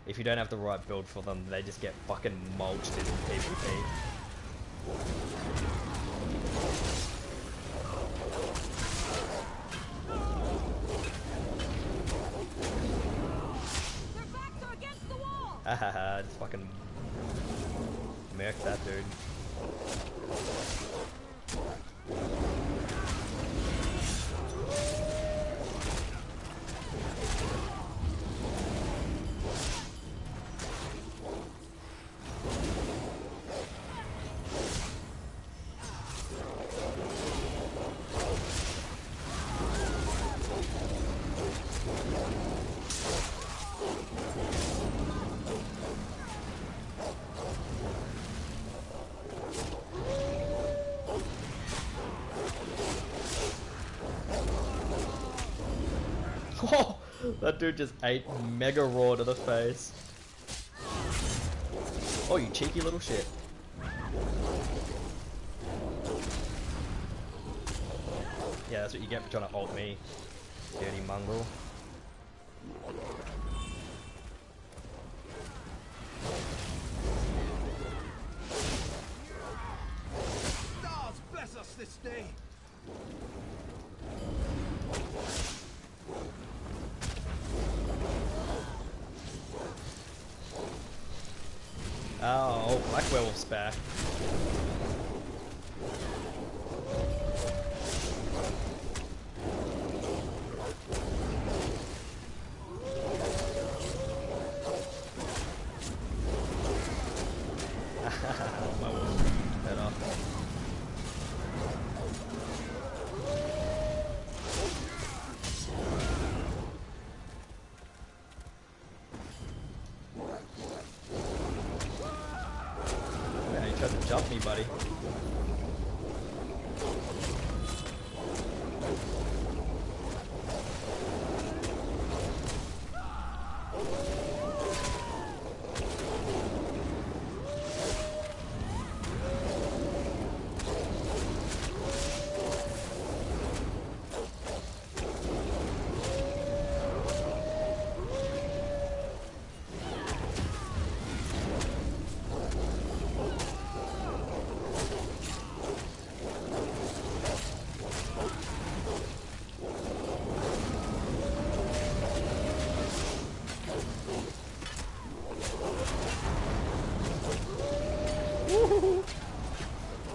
If you don't have the right build for them, they just get fucking mulched in PvP. Their backs are against the wall. Hahaha, just fucking murk that dude. Oh, that dude just ate Mega Raw to the face. Oh, you cheeky little shit. Yeah, that's what you get for trying to ult me, dirty mongrel. Stars bless us this day. Oh, Black Werewolf's back. My wolf. Better. Man, he tried to jump me, buddy.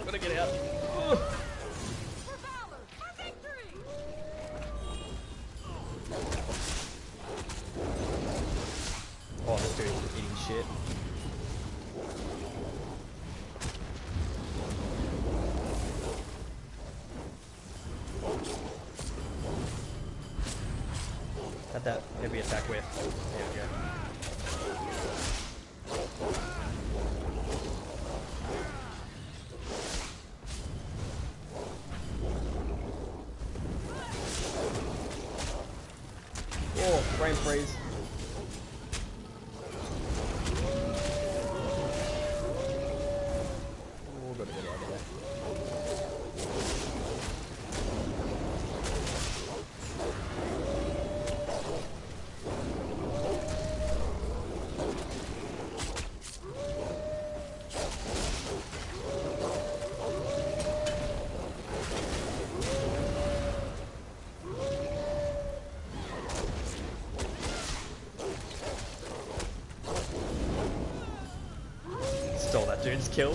Gotta get out. For valor, for victory. Oh, this dude's eating shit. Had that heavy attack with. There we go. Oh, frame freeze. Oh, gotta get out of there. stole that dude's kill.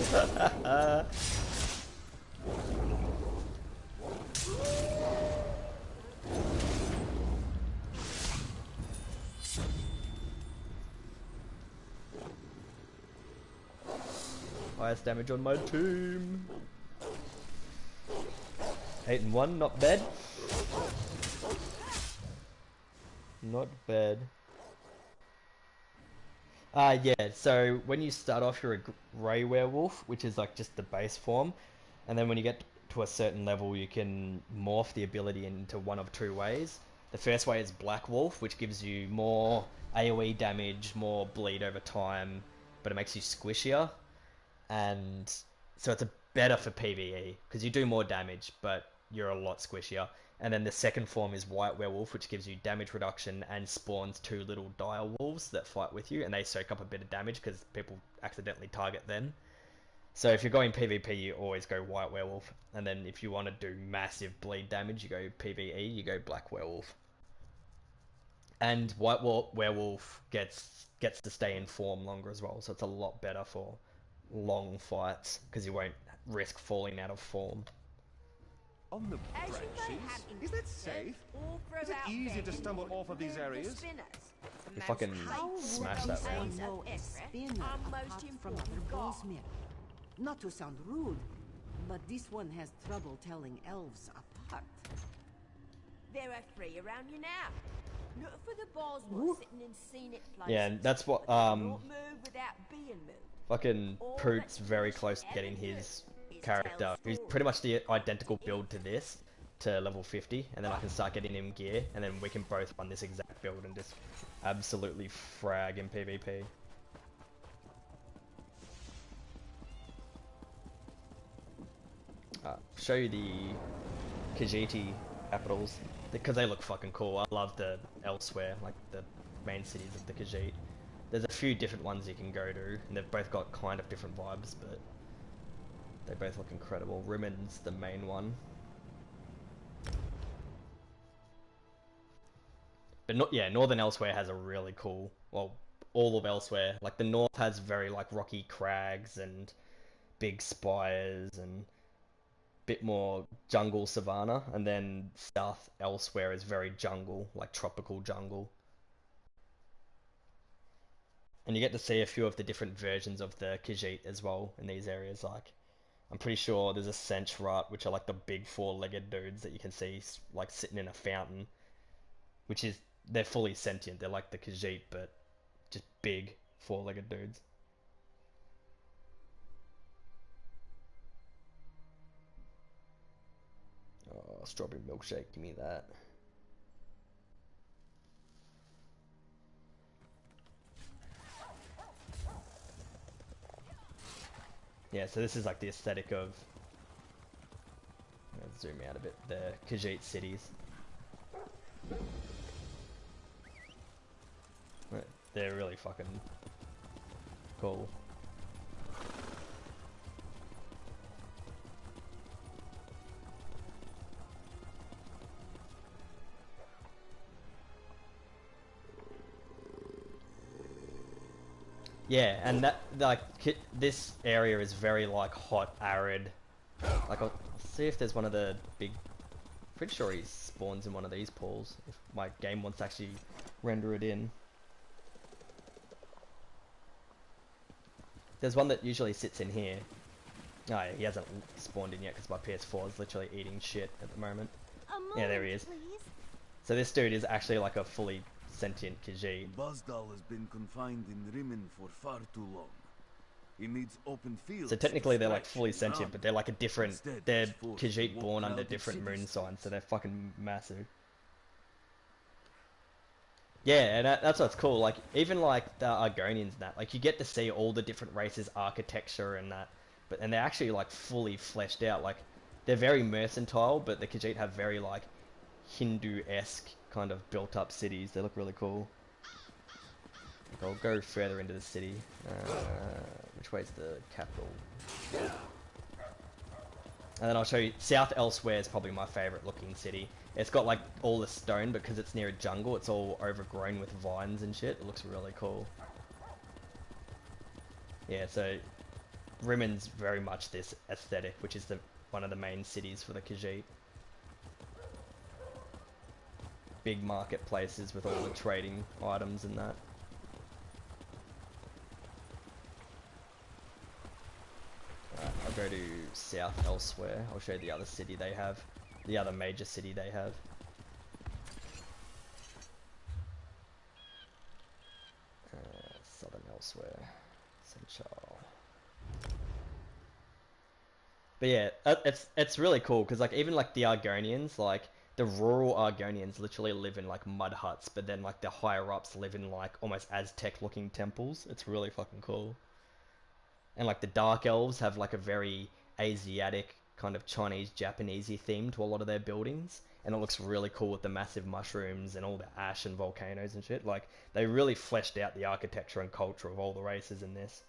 Highest damage on my team. 8 and 1, not bad. Not bad. Yeah, so when you start off, you're a grey werewolf, which is like just the base form. And then when you get to a certain level, you can morph the ability into one of two ways. The first way is black wolf, which gives you more AoE damage, more bleed over time, but it makes you squishier. And so it's better for PvE, because you do more damage, but you're a lot squishier. And then the second form is white werewolf, which gives you damage reduction and spawns 2 little dire wolves that fight with you, and they soak up a bit of damage because people accidentally target them. So if you're going PvP, you always go white werewolf, and then if you want to do massive bleed damage, you go PvE, you go black werewolf. And white werewolf gets to stay in form longer as well, so it's a lot better for long fights because you won't risk falling out of form. On the branches? Is that safe? Is it easy to stumble off of these areas? You fucking smash that round. Not to sound rude, but this one has trouble telling elves apart. There are 3 around you now. Look for the Boswell sitting in scenic places. Yeah, and that's what Not move without being moved. fucking Poot's very close to getting his character. He's pretty much the identical build to this, to level 50, and then I can start getting him gear, and then we can both run this exact build and just absolutely frag in PvP. Show you the Khajiit capitals, because they look fucking cool. I love the elsewhere, like the main cities of the Khajiit. There's a few different ones you can go to, and they've both got kind of different vibes, but they both look incredible. Rimon's the main one. But not, yeah, Northern Elsewhere has a really cool, well, all of Elsewhere. Like the North has very like rocky crags and big spires and bit more jungle savanna, and then South Elsewhere is very jungle, like tropical jungle. And you get to see a few of the different versions of the Khajiit as well in these areas. Like, I'm pretty sure there's a Senchrat, which are like the big 4-legged dudes that you can see like sitting in a fountain, which is, they're fully sentient. They're like the Khajiit, but just big 4-legged dudes. Oh, strawberry milkshake, give me that. Yeah, so this is like the aesthetic of, let's zoom out a bit, the Khajiit cities. They're really fucking cool. Yeah, and that, like, this area is very, like, hot, arid. Like, I'll see if there's one of the big... Pretty sure he spawns in one of these pools, if my game wants to actually render it in. There's one that usually sits in here. Oh, yeah, he hasn't spawned in yet because my PS4 is literally eating shit at the moment. Yeah, there he is. So this dude is actually like a fully sentient Khajiit. Bazdal has been confined in Rimmon for far too long. He needs open fields. So technically they're like fully sentient, but they're like a different... They're Khajiit born under different moon signs, so they're fucking massive. Yeah, and that's what's cool. Like, even like the Argonians and that, like you get to see all the different races' architecture and that, and they're actually like fully fleshed out. Like, they're very mercantile, but the Khajiit have very like Hindu-esque kind of built-up cities. They look really cool. Like, I'll go further into the city. Which way's the capital? And then I'll show you, South Elsewhere is probably my favourite looking city. It's got like all the stone, but because it's near a jungle, it's all overgrown with vines and shit. It looks really cool. Yeah, so Rimmond's very much this aesthetic, which is one of the main cities for the Khajiit. Big marketplaces with all the trading items and that. I'll go to south elsewhere. I'll show you the other city they have. The other major city they have. Southern elsewhere. Central. But yeah, it's really cool because like even like the Argonians, like the rural Argonians literally live in like mud huts, but then like the higher ups live in like almost Aztec looking temples. It's really fucking cool. And like the Dark Elves have like a very Asiatic kind of Chinese Japanesey theme to a lot of their buildings, and it looks really cool with the massive mushrooms and all the ash and volcanoes and shit. Like they really fleshed out the architecture and culture of all the races in this.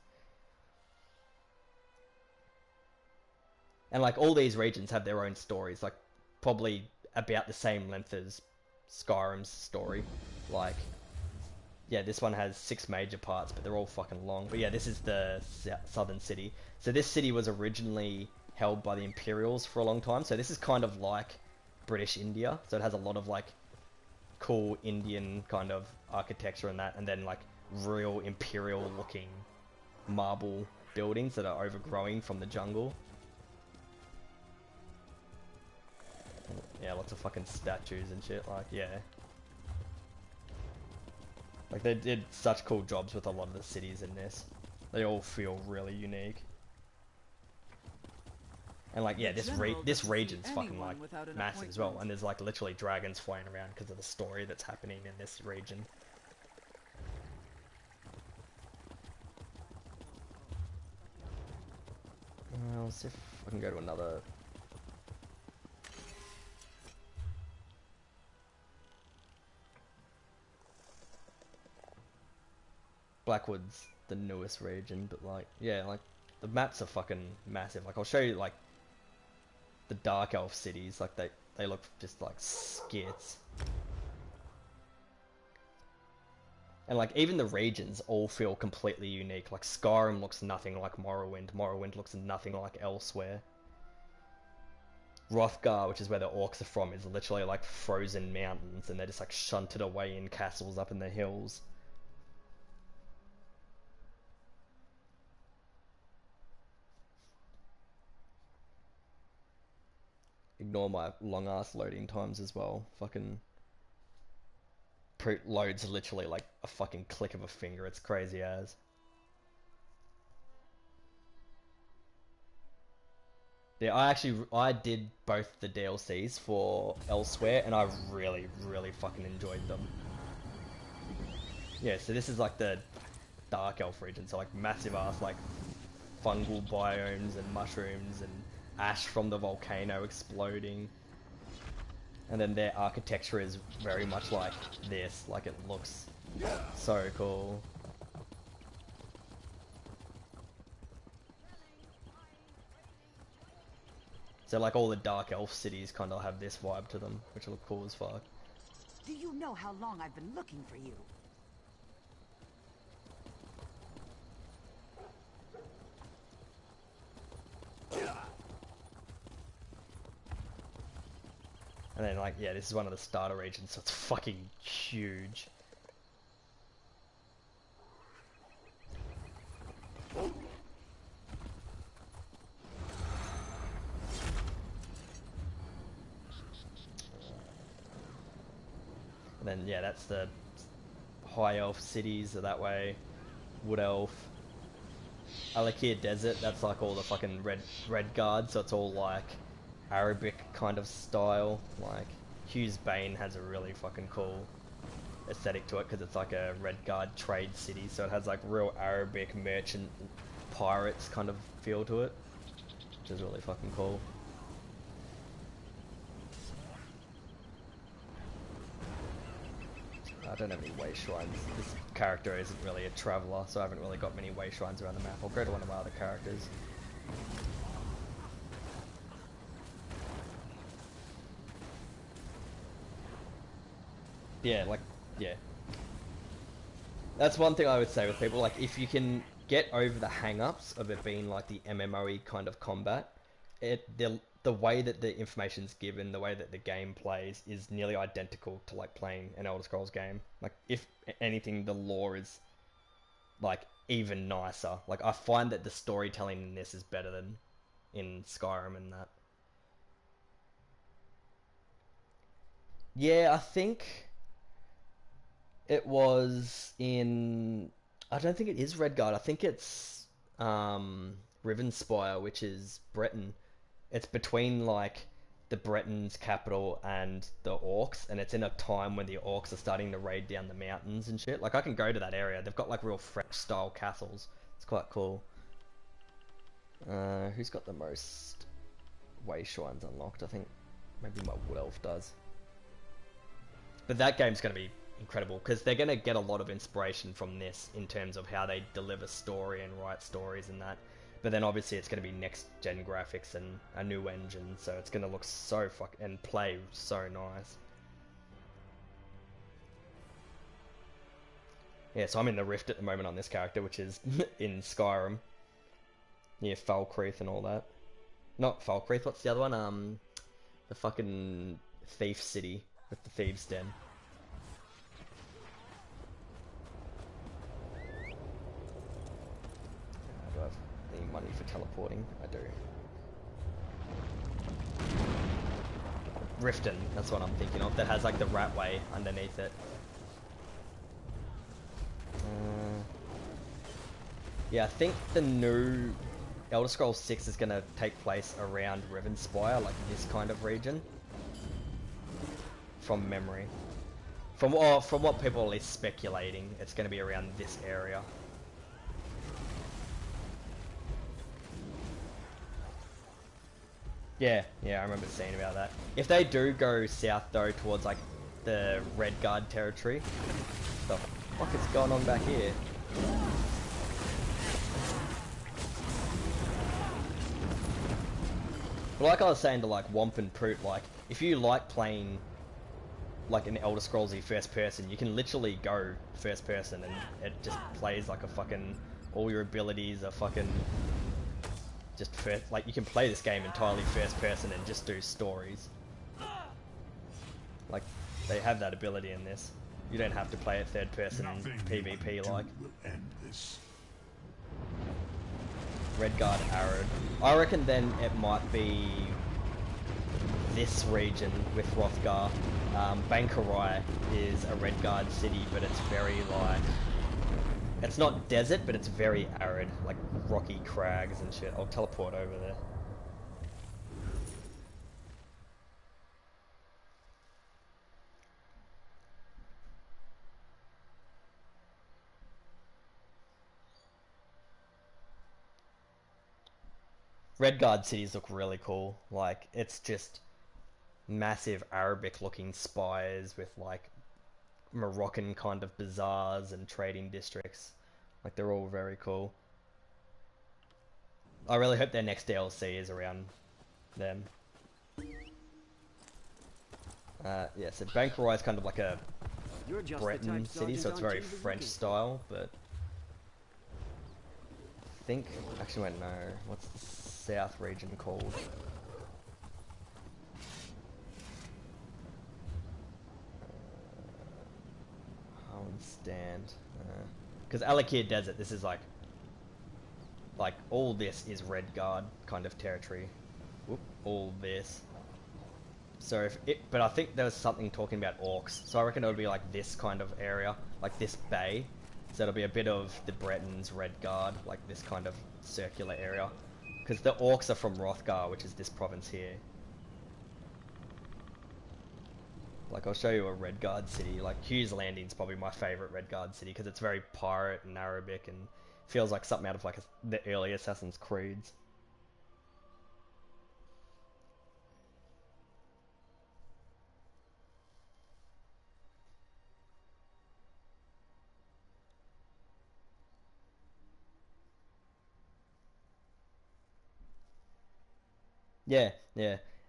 And like all these regions have their own stories, like probably about the same length as Skyrim's story. Like, yeah, this one has 6 major parts, but they're all fucking long. But yeah, this is the southern city. So this city was originally held by the Imperials for a long time. So this is kind of like British India. So it has a lot of like cool Indian kind of architecture and that, and then like real Imperial looking marble buildings that are overgrowing from the jungle. Yeah, lots of fucking statues and shit, like, yeah. Like, they did such cool jobs with a lot of the cities in this. They all feel really unique. And like, yeah, this region's fucking like massive as well. And there's like literally dragons flying around because of the story that's happening in this region. I'll see if I can go to another... Blackwood's the newest region, but like, yeah, like, the maps are fucking massive. Like, I'll show you, like, the Dark Elf cities, like, they look just like skits. And like, even the regions all feel completely unique. Like, Skyrim looks nothing like Morrowind. Morrowind looks nothing like Elsewhere. Hrothgar, which is where the orcs are from, is literally like frozen mountains, and they're just like shunted away in castles up in the hills. Ignore my long ass loading times as well. Fucking loads literally like a fucking click of a finger. It's crazy as. Yeah, I did both the DLCs for Elsewhere, and I really fucking enjoyed them. Yeah, so this is like the Dark Elf region, so like massive ass like fungal biomes and mushrooms and ash from the volcano exploding. And then their architecture is very much like this, like it looks so cool. So like all the Dark Elf cities kind of have this vibe to them, which look cool as fuck. Do you know how long I've been looking for you? And then like, yeah, this is one of the starter regions, so it's fucking huge. And then, yeah, that's the High Elf cities are that way. Wood Elf. Alakir Desert, that's like all the fucking red guards, so it's all like Arabic kind of style. Like Hughes Bane has a really fucking cool aesthetic to it because it's like a red guard trade city, so it has like real Arabic merchant pirates kind of feel to it, which is really fucking cool. I don't have any way shrines. This character isn't really a traveller, so I haven't really got many way shrines around the map. I'll go to one of my other characters. Yeah, like, yeah. That's one thing I would say with people, like, if you can get over the hang-ups of it being like the MMO-y kind of combat, the way that the information's given, the way that the game plays is nearly identical to like playing an Elder Scrolls game. Like, if anything, the lore is like even nicer. Like, I find that the storytelling in this is better than in Skyrim and that. Yeah, I think it was in. I don't think it is Redguard. I think it's Rivenspire, which is Breton. It's between like the Bretons' capital and the Orcs, and it's in a time when the Orcs are starting to raid down the mountains and shit. Like, I can go to that area. They've got like real French style castles. It's quite cool. Who's got the most way shrines unlocked? I think maybe my Wood Elf does. But that game's going to be incredible because they're going to get a lot of inspiration from this in terms of how they deliver story and write stories and that. But then obviously it's going to be next gen graphics and a new engine, so it's going to look so and play so nice. Yeah, so I'm in the Rift at the moment on this character, which is in Skyrim, near Falkreath and all that. Not Falkreath. What's the other one? The fucking Thief City with the Thieves' Den. Do I have any money for teleporting? I do. Riften, that's what I'm thinking of. That has like the Ratway underneath it. Yeah, I think the new Elder Scrolls 6 is going to take place around Rivenspire, like this kind of region. From memory. From what people are at least speculating, it's going to be around this area. Yeah, I remember seeing about that. If they do go south though towards like the Redguard territory, what the fuck is going on back here? But like I was saying to like Womp and Proot, like if you like playing like an Elder Scrollsy first person, you can literally go first person and it just plays like a fucking, all your abilities are fucking just first, like you can play this game entirely first person and just do stories. Like they have that ability in this. You don't have to play it third person PvP like. Redguard Arid. I reckon then it might be this region with Hrothgar. Bankarai is a Redguard city, but it's very like, it's not desert, but it's very arid, like rocky crags and shit. I'll teleport over there. Redguard cities look really cool. Like, it's just massive Arabic looking spires with like Moroccan kind of bazaars and trading districts. Like, they're all very cool. I really hope their next DLC is around them. Yeah, so Bankarai is kind of like a Breton city, so it's very French style, but I think, actually wait, no, what's the south region called? Stand, because Alakir Desert, this is like all this is Redguard kind of territory. Whoop, all this. So if it, but I think there was something talking about orcs, so I reckon it would be like this kind of area, like this bay. So it'll be a bit of the Bretons, Redguard, like this kind of circular area, because the orcs are from Hrothgar, which is this province here. Like, I'll show you a Redguard city. Like, Hughes Landing's probably my favourite Redguard city because it's very pirate and Arabic and feels like something out of like the early Assassin's Creeds. Yeah,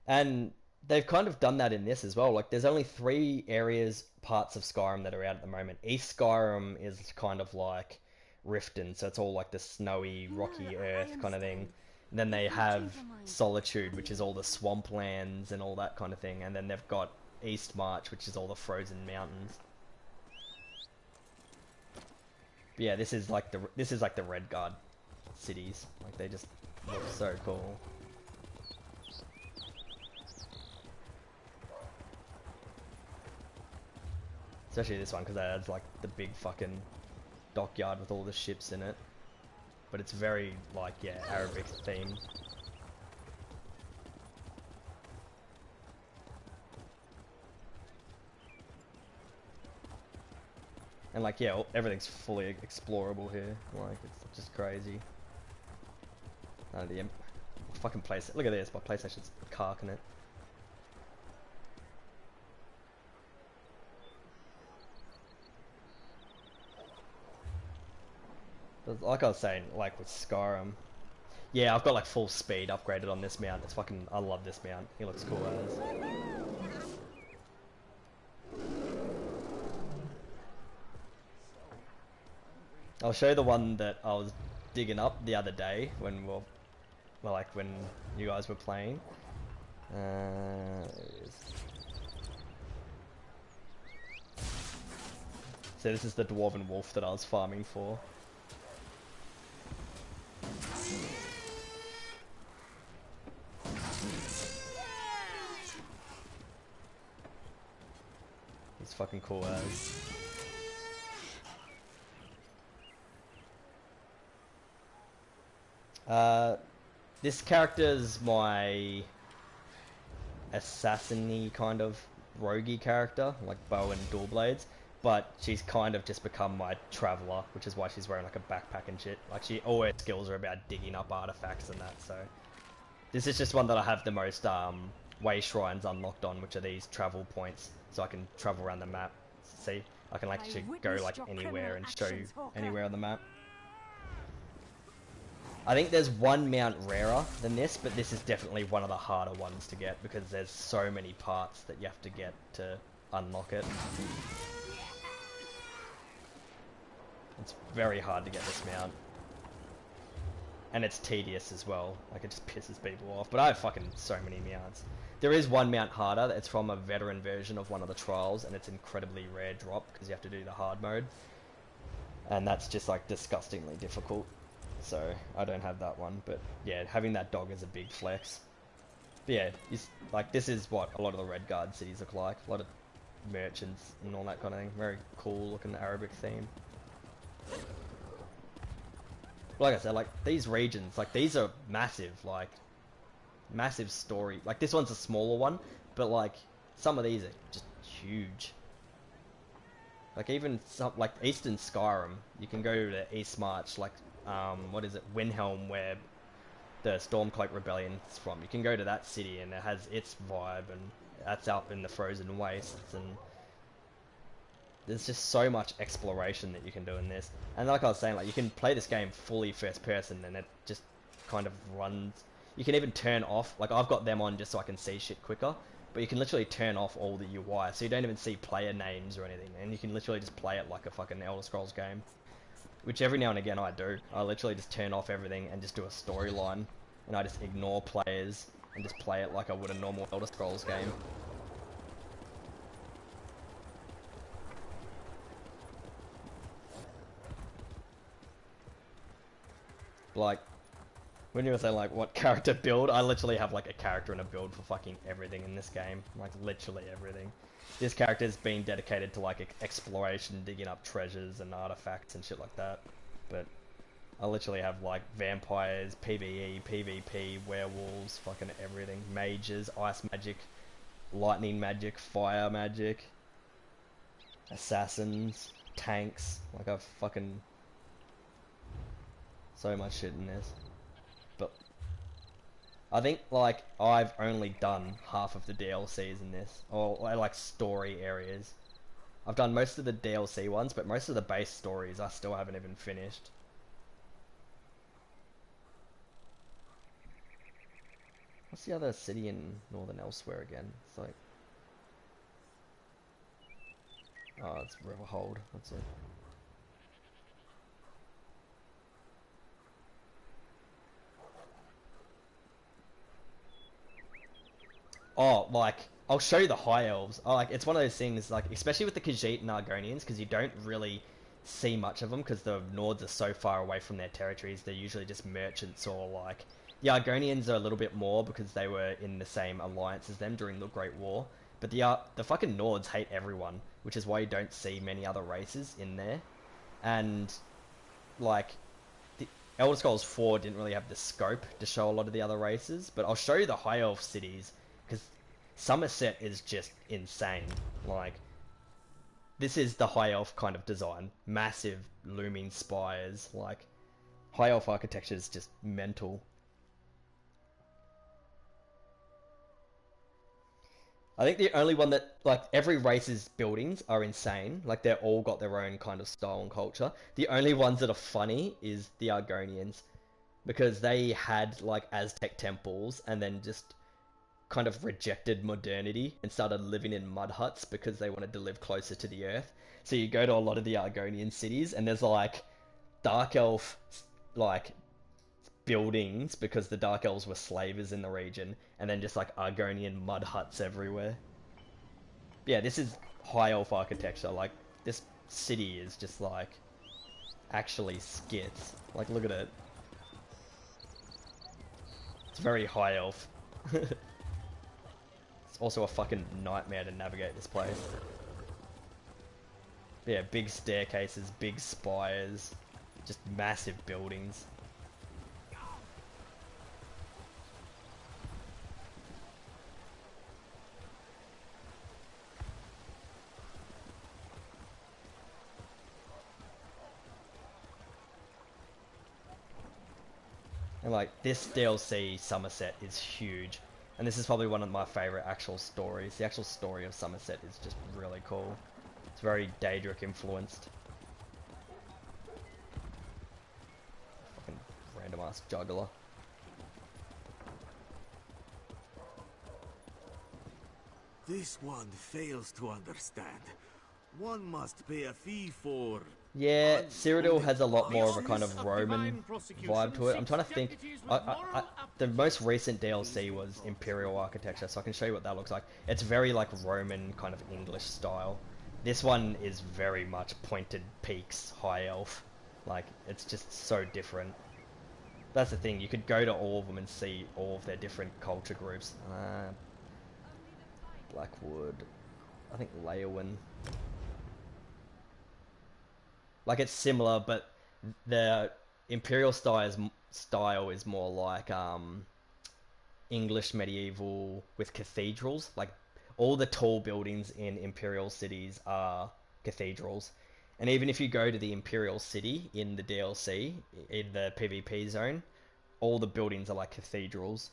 and they've kind of done that in this as well. Like, there's only 3 areas, parts of Skyrim that are out at the moment. East Skyrim is kind of like Riften, so it's all like the snowy, rocky earth kind of thing. And then they have Solitude, which is all the swamplands and all that kind of thing. And then they've got East March, which is all the frozen mountains. But yeah, this is like the Redguard cities. Like, they just look so cool. Especially this one, because it adds like the big fucking dockyard with all the ships in it. But it's very, like, yeah, Arabic themed. And like, yeah, everything's fully explorable here. Like, it's just crazy. The fucking place. Look at this, my PlayStation's carking it. Like I was saying, like with Skyrim, yeah, I've got like full speed upgraded on this mount. It's fucking, I love this mount. He looks cool as. I'll show you the one that I was digging up the other day when well, like when you guys were playing. There it is. So this is the dwarven wolf that I was farming for. He's fucking cool as. This character's my assassin-y kind of roguey character, like bow and dual blades, but she's kind of just become my traveler, which is why she's wearing like a backpack and shit. Like, all her skills are about digging up artifacts and that, so this is just one that I have the most way shrines unlocked on, which are these travel points, so I can travel around the map. See, I can actually go like anywhere and show you anywhere on the map. I think there's one mount rarer than this, but this is definitely one of the harder ones to get because there's so many parts that you have to get to unlock it. It's very hard to get this mount. And it's tedious as well. Like, it just pisses people off. But I have fucking so many mounts. There is one mount harder. It's from a veteran version of one of the trials, and it's incredibly rare drop because you have to do the hard mode. And that's just like disgustingly difficult. So I don't have that one, but yeah, having that dog is a big flex. But yeah, like, this is what a lot of the Redguard cities look like. A lot of merchants and all that kind of thing. Very cool looking Arabic theme. Like I said, like, these regions, like, these are massive, like, massive story. Like, this one's a smaller one, but like, some of these are just huge. Like, even some, like, Eastern Skyrim, you can go to East March, like, what is it, Windhelm, where the Stormcloak Rebellion is from. You can go to that city and it has its vibe, and that's up in the frozen wastes, and there's just so much exploration that you can do in this. And like I was saying, like, you can play this game fully first person and it just kind of runs. You can even turn off, like, I've got them on just so I can see shit quicker, but you can literally turn off all the UI, so you don't even see player names or anything, and you can literally just play it like a fucking Elder Scrolls game. Which every now and again I do. I literally just turn off everything and just do a storyline, and I just ignore players and just play it like I would a normal Elder Scrolls game. Like, when you were saying like what character build, I literally have like a character and a build for fucking everything in this game. Like, literally everything. This character's been dedicated to like exploration, digging up treasures and artifacts and shit like that. But I literally have like vampires, PvE, PvP, werewolves, fucking everything. Mages, ice magic, lightning magic, fire magic, assassins, tanks. Like, I've fucking so much shit in this. But I think, like, I've only done half of the DLCs in this, or like story areas. I've done most of the DLC ones, but most of the base stories I still haven't even finished. What's the other city in Northern Elsewhere again? It's like... Oh, it's Riverhold. That's it. Oh, like, I'll show you the High Elves. Oh, like, it's one of those things, like, especially with the Khajiit and Argonians, because you don't really see much of them, because the Nords are so far away from their territories. They're usually just merchants, or, like... The Argonians are a little bit more, because they were in the same alliance as them during the Great War. But the fucking Nords hate everyone, which is why you don't see many other races in there. And, like... The Elder Scrolls 4 didn't really have the scope to show a lot of the other races, but I'll show you the High Elf cities, because Somerset is just insane. Like, this is the High Elf kind of design. Massive looming spires. Like, High Elf architecture is just mental. I think the only one that, like, every race's buildings are insane. Like, they're all got their own kind of style and culture. The only ones that are funny is the Argonians. Because they had, like, Aztec temples and then just kind of rejected modernity and started living in mud huts because they wanted to live closer to the earth. So you go to a lot of the Argonian cities and there's like dark elf like buildings because the dark elves were slavers in the region, and then just like Argonian mud huts everywhere. Yeah, this is high elf architecture. Like, this city is just like actually skits. Like, look at it. It's very high elf. It's also a fucking nightmare to navigate this place. But yeah, big staircases, big spires, just massive buildings. And like, this DLC, Somerset, is huge. And this is probably one of my favourite actual stories. The actual story of Somerset is just really cool. It's very Daedric influenced. Fucking random ass juggler. This one fails to understand. One must pay a fee for... Yeah, Cyrodiil has a lot more of a kind of Roman vibe to it. I'm trying to think. The most recent DLC was Imperial Architecture, so I can show you what that looks like. It's very like Roman kind of English style. This one is very much pointed peaks, high elf. Like, it's just so different. That's the thing, you could go to all of them and see all of their different culture groups. Blackwood. I think Leyawen. Like, it's similar, but the Imperial style is more like English medieval with cathedrals. Like, all the tall buildings in Imperial cities are cathedrals. And even if you go to the Imperial City in the DLC, in the PvP zone, all the buildings are like cathedrals.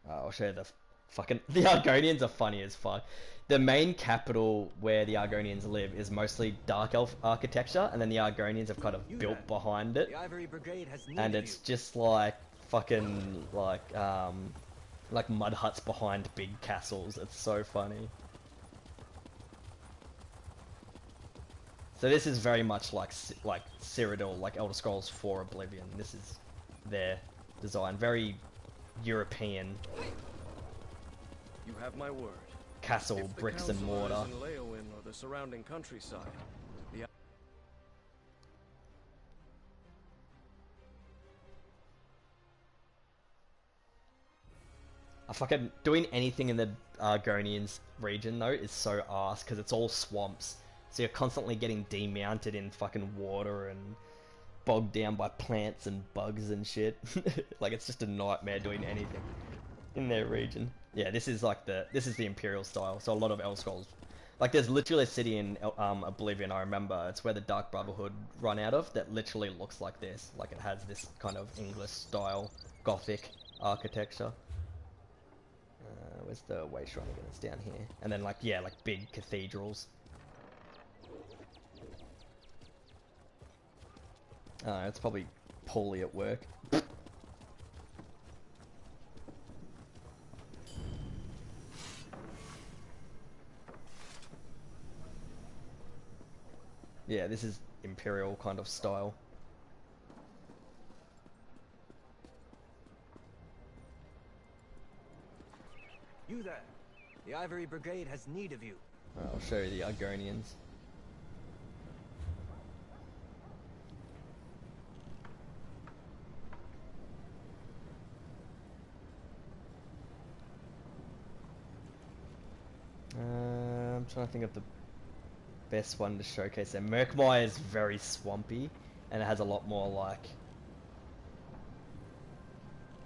I'll show you the fucking... The Argonians are funny as fuck. The main capital where the Argonians live is mostly Dark Elf architecture, and then the Argonians have kind of built behind it. And it's just like fucking like mud huts behind big castles. It's so funny. So this is very much like Cyrodiil, like Elder Scrolls 4 Oblivion. This is their design, very European. You have my word. Castle, bricks and mortar. In Leyawen or the surrounding countryside, Fucking doing anything in the Argonians region though is so arse because it's all swamps. So you're constantly getting demounted in fucking water and bogged down by plants and bugs and shit. Like, it's just a nightmare doing anything in their region. Yeah, this is the Imperial style. So a lot of Elder Scrolls, like, there's literally a city in Oblivion, I remember. It's where the Dark Brotherhood run out of, that literally looks like this. Like, it has this kind of English style Gothic architecture. Where's the way shrine again? It's down here. And then like, yeah, like big cathedrals. It's probably poorly at work. Yeah, this is Imperial kind of style. You there. The Ivory Brigade has need of you. I'll show you the Argonians. I'm trying to think of the best one to showcase there. Merkmire is very swampy, and it has a lot more like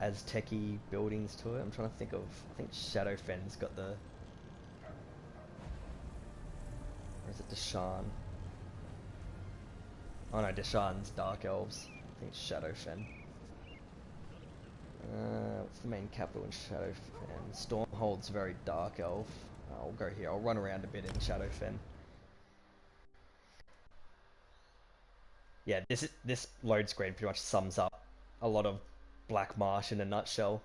Aztec-y buildings to it. I'm trying to think of, I think Shadowfen's got the, or is it Deshaan? Oh no, Deshaan's Dark Elves. I think it's Shadowfen. What's the main capital in Shadowfen? Stormhold's very Dark Elf. I'll go here. I'll run around a bit in Shadowfen. Yeah, this load screen pretty much sums up a lot of Black Marsh in a nutshell.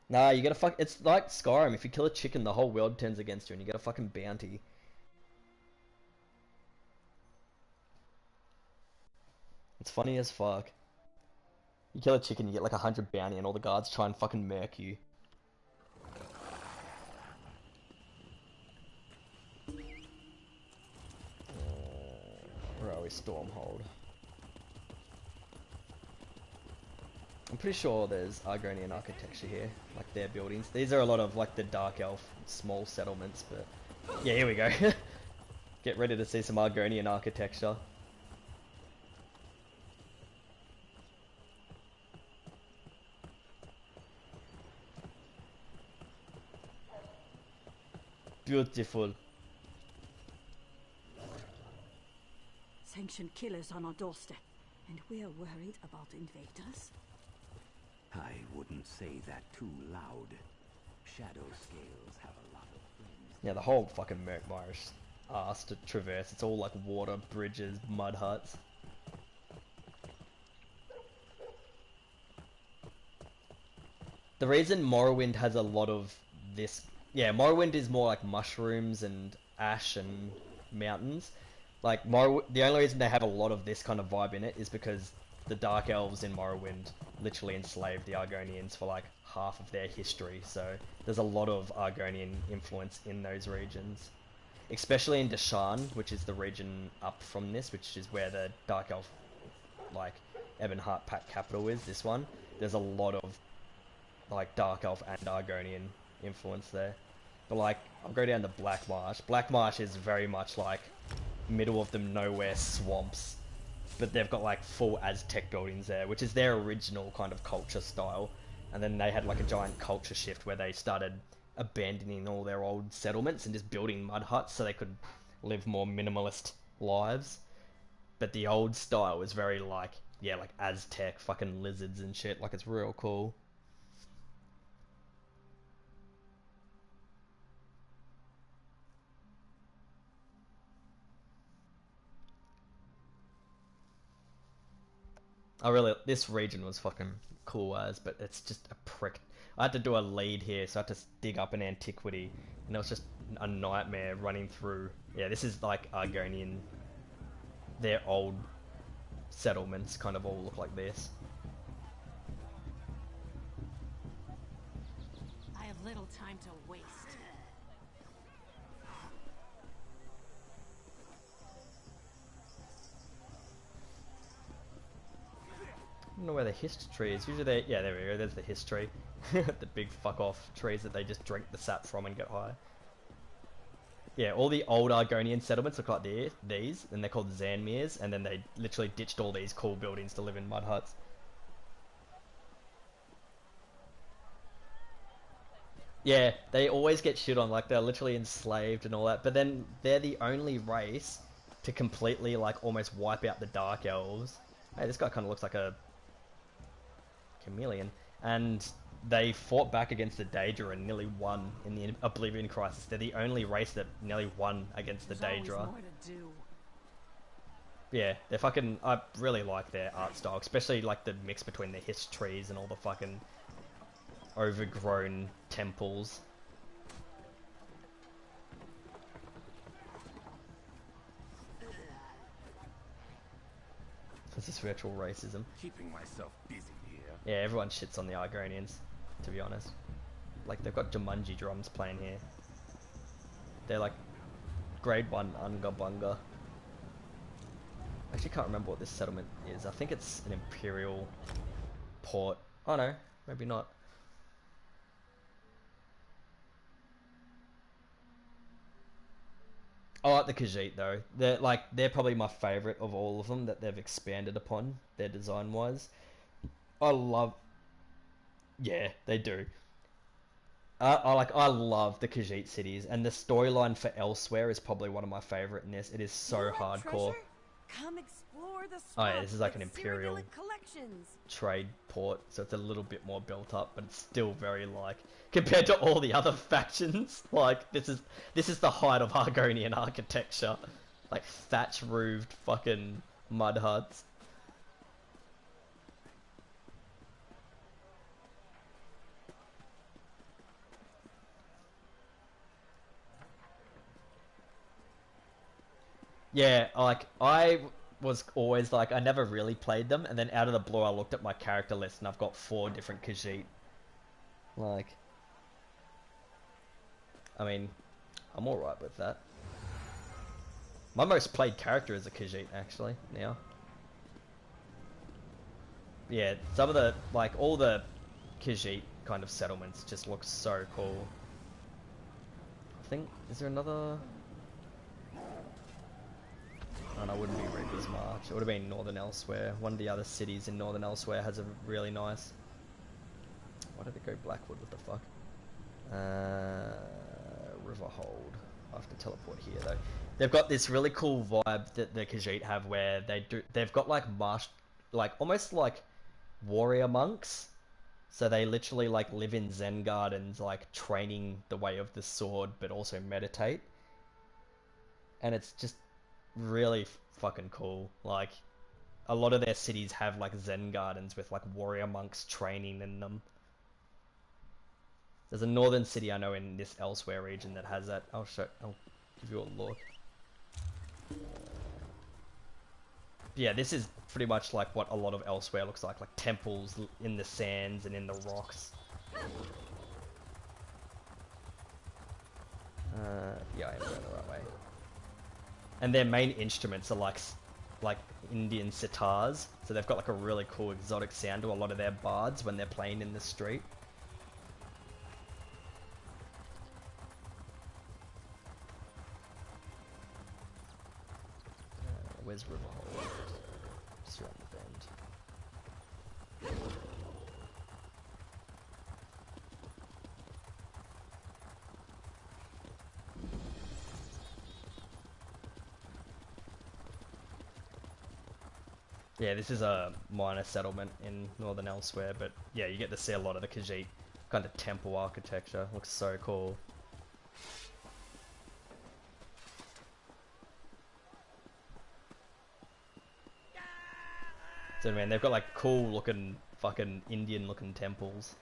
Nah, you gotta fuck. It's like Skyrim. If you kill a chicken, the whole world turns against you, and you get a fucking bounty. It's funny as fuck. You kill a chicken, you get like 100 bounty, and all the guards try and fucking murk you. Where are we? Stormhold. I'm pretty sure there's Argonian architecture here, like their buildings. These are a lot of like the Dark Elf small settlements, but yeah, here we go. Get ready to see some Argonian architecture. Beautiful. Sanctioned killers on our doorstep, and we're worried about invaders. I wouldn't say that too loud. Shadow Scales have a lot of friends. Yeah, the whole fucking Merkmire's arse to traverse. It's all like water, bridges, mud huts. The reason Morrowind has a lot of this... Yeah, Morrowind is more like mushrooms and ash and mountains. Like, the only reason they have a lot of this kind of vibe in it is because the Dark Elves in Morrowind literally enslaved the Argonians for like half of their history, so there's a lot of Argonian influence in those regions. Especially in Deshaan, which is the region up from this, which is where the Dark Elf, like, Ebonheart Pact capital is, this one. There's a lot of, like, Dark Elf and Argonian influence there. But, like, I'll go down to Black Marsh. Black Marsh is very much like middle of the nowhere swamps, but they've got like full Aztec buildings there, which is their original kind of culture style. And then they had like a giant culture shift where they started abandoning all their old settlements and just building mud huts so they could live more minimalist lives. But the old style is very like, yeah, like Aztec fucking lizards and shit. Like, it's real cool. This region was fucking cool as, but it's just a prick. I had to do a lead here, so I had to dig up an antiquity, and it was just a nightmare running through. Yeah, this is like Argonian. Their old settlements kind of all look like this. I have little time to waste. I don't know where the history is. Usually they... Yeah, there we go. There's the history. The big fuck off trees that they just drink the sap from and get high. Yeah, all the old Argonian settlements look like these, and they're called Zanmirs, and then they literally ditched all these cool buildings to live in mud huts. Yeah, they always get shit on, like they're literally enslaved and all that, but then they're the only race to completely, like, almost wipe out the Dark Elves. Hey, this guy kind of looks like a chameleon, and they fought back against the Daedra and nearly won in the Oblivion Crisis. They're the only race that nearly won against the There's always Daedra. more to do. Yeah, they're fucking. I really like their art style, especially like the mix between the hiss trees and all the fucking overgrown temples. This is virtual racism. Keeping myself busy here. Yeah, everyone shits on the Argonians, to be honest. Like, they've got Jumanji drums playing here. They're like grade 1 Unga Bunga. I actually can't remember what this settlement is. I think it's an imperial port. Oh no, maybe not. I like the Khajiit though. They're probably my favourite of all of them that they've expanded upon their design wise. I love. Yeah, they do. I love the Khajiit cities, and the storyline for Elsewhere is probably one of my favourite in this. It is so hardcore. Come explore the Oh yeah, this is like an imperial collections. trade port, so it's a little bit more built up, but it's still very like compared to all the other factions. Like this is the height of Argonian architecture, like thatch roofed fucking mud huts. Yeah, like I was always like I never really played them, and then out of the blue I looked at my character list and I've got 4 different Khajiit. Like, I mean, I'm alright with that. My most played character is a Khajiit actually now. Yeah, some of the like all the Khajiit kind of settlements just look so cool. I think is there another? Oh, no, it wouldn't be Reaper's March. It would have been Northern Elsewhere. One of the other cities in Northern Elsewhere has a really nice... Why did it go Blackwood? What the fuck? Riverhold. I have to teleport here, though. They've got this really cool vibe that the Khajiit have where they've got, like, almost like warrior monks. So they literally, like, live in Zen gardens, like, training the way of the sword, but also meditate. And it's just really fucking cool. Like, a lot of their cities have like Zen gardens with like warrior monks training in them. There's a northern city I know in this Elsewhere region that has that. I'll give you a look. Yeah, this is pretty much like what a lot of Elsewhere looks like temples in the sands and in the rocks. Yeah, I am going the right way. And their main instruments are like Indian sitars, so they've got like a really cool exotic sound to a lot of their bards when they're playing in the street. Where's Riverhold? Just around the bend. Yeah, this is a minor settlement in Northern Elsewhere, but yeah, you get to see a lot of the Khajiit kind of temple architecture. Looks so cool. So man, they've got like cool looking fucking Indian looking temples.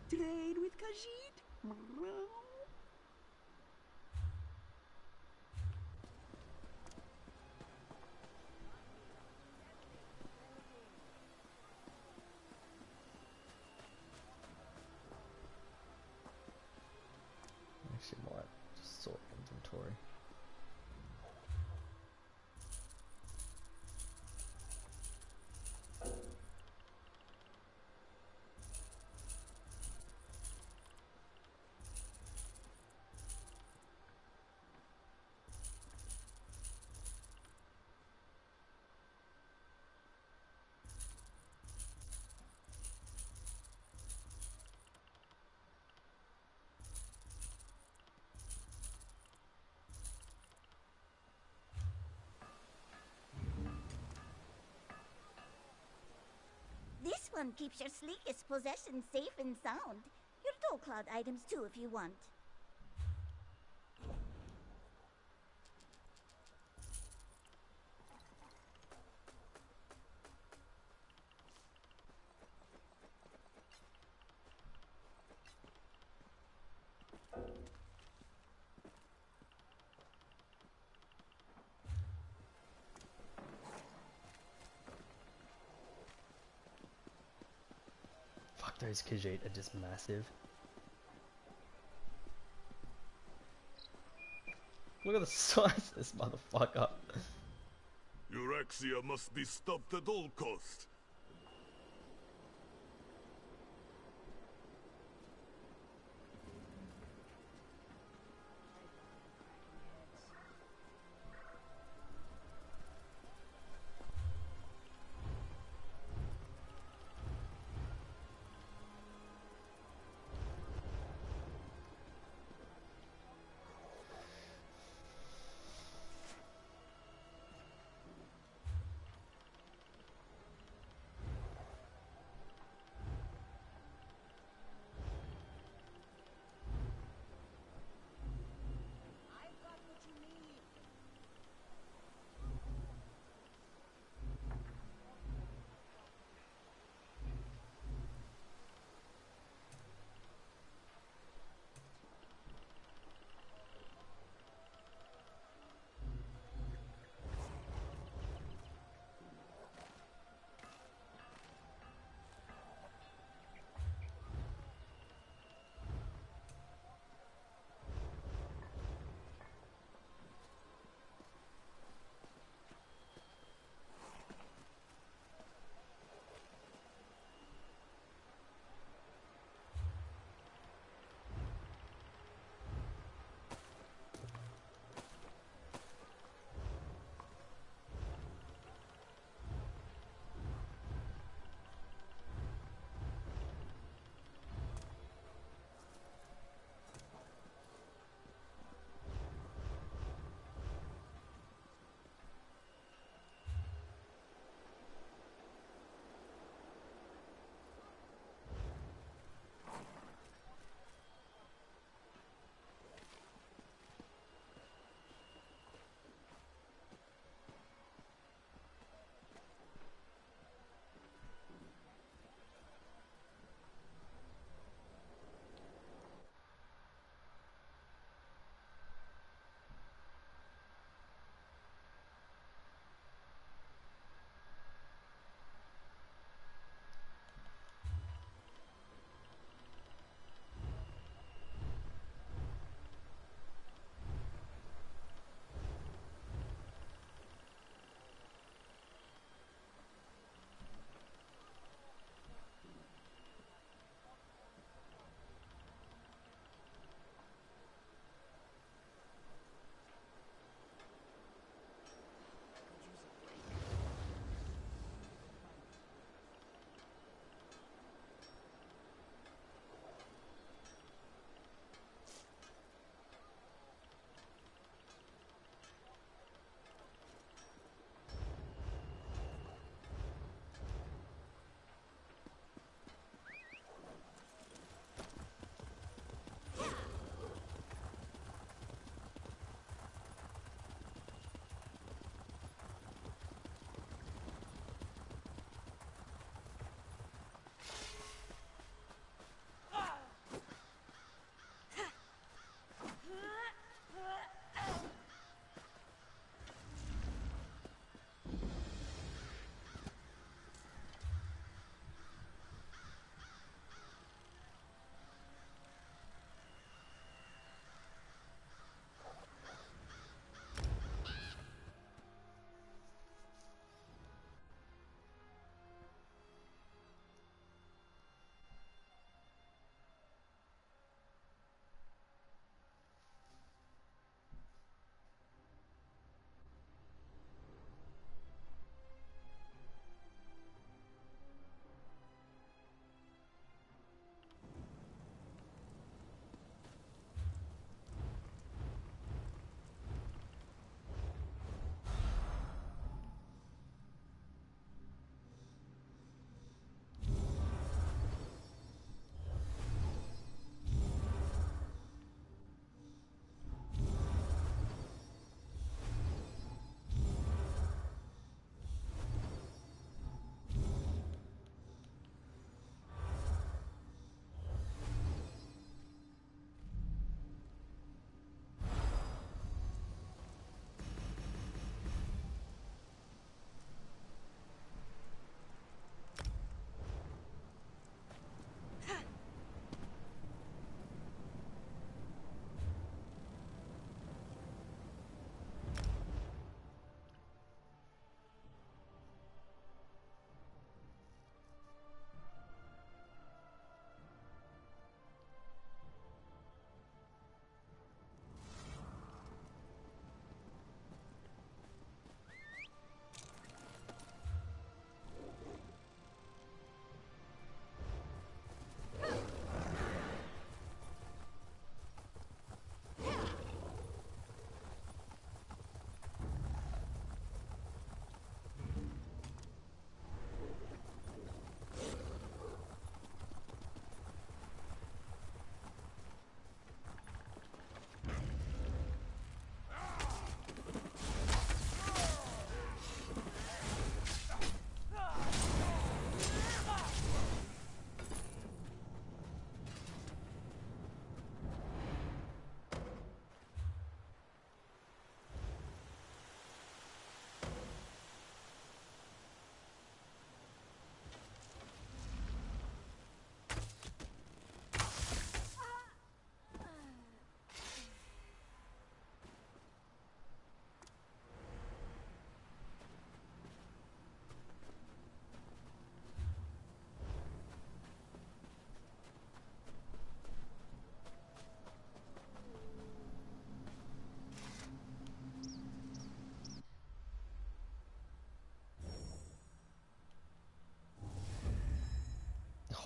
Trade with Khajiit? one keeps your sleekest possessions safe and sound. Your toll cloud items too, if you want. Fuck, those Khajiit are just massive. Look at the size of this motherfucker. Euraxia must be stopped at all costs.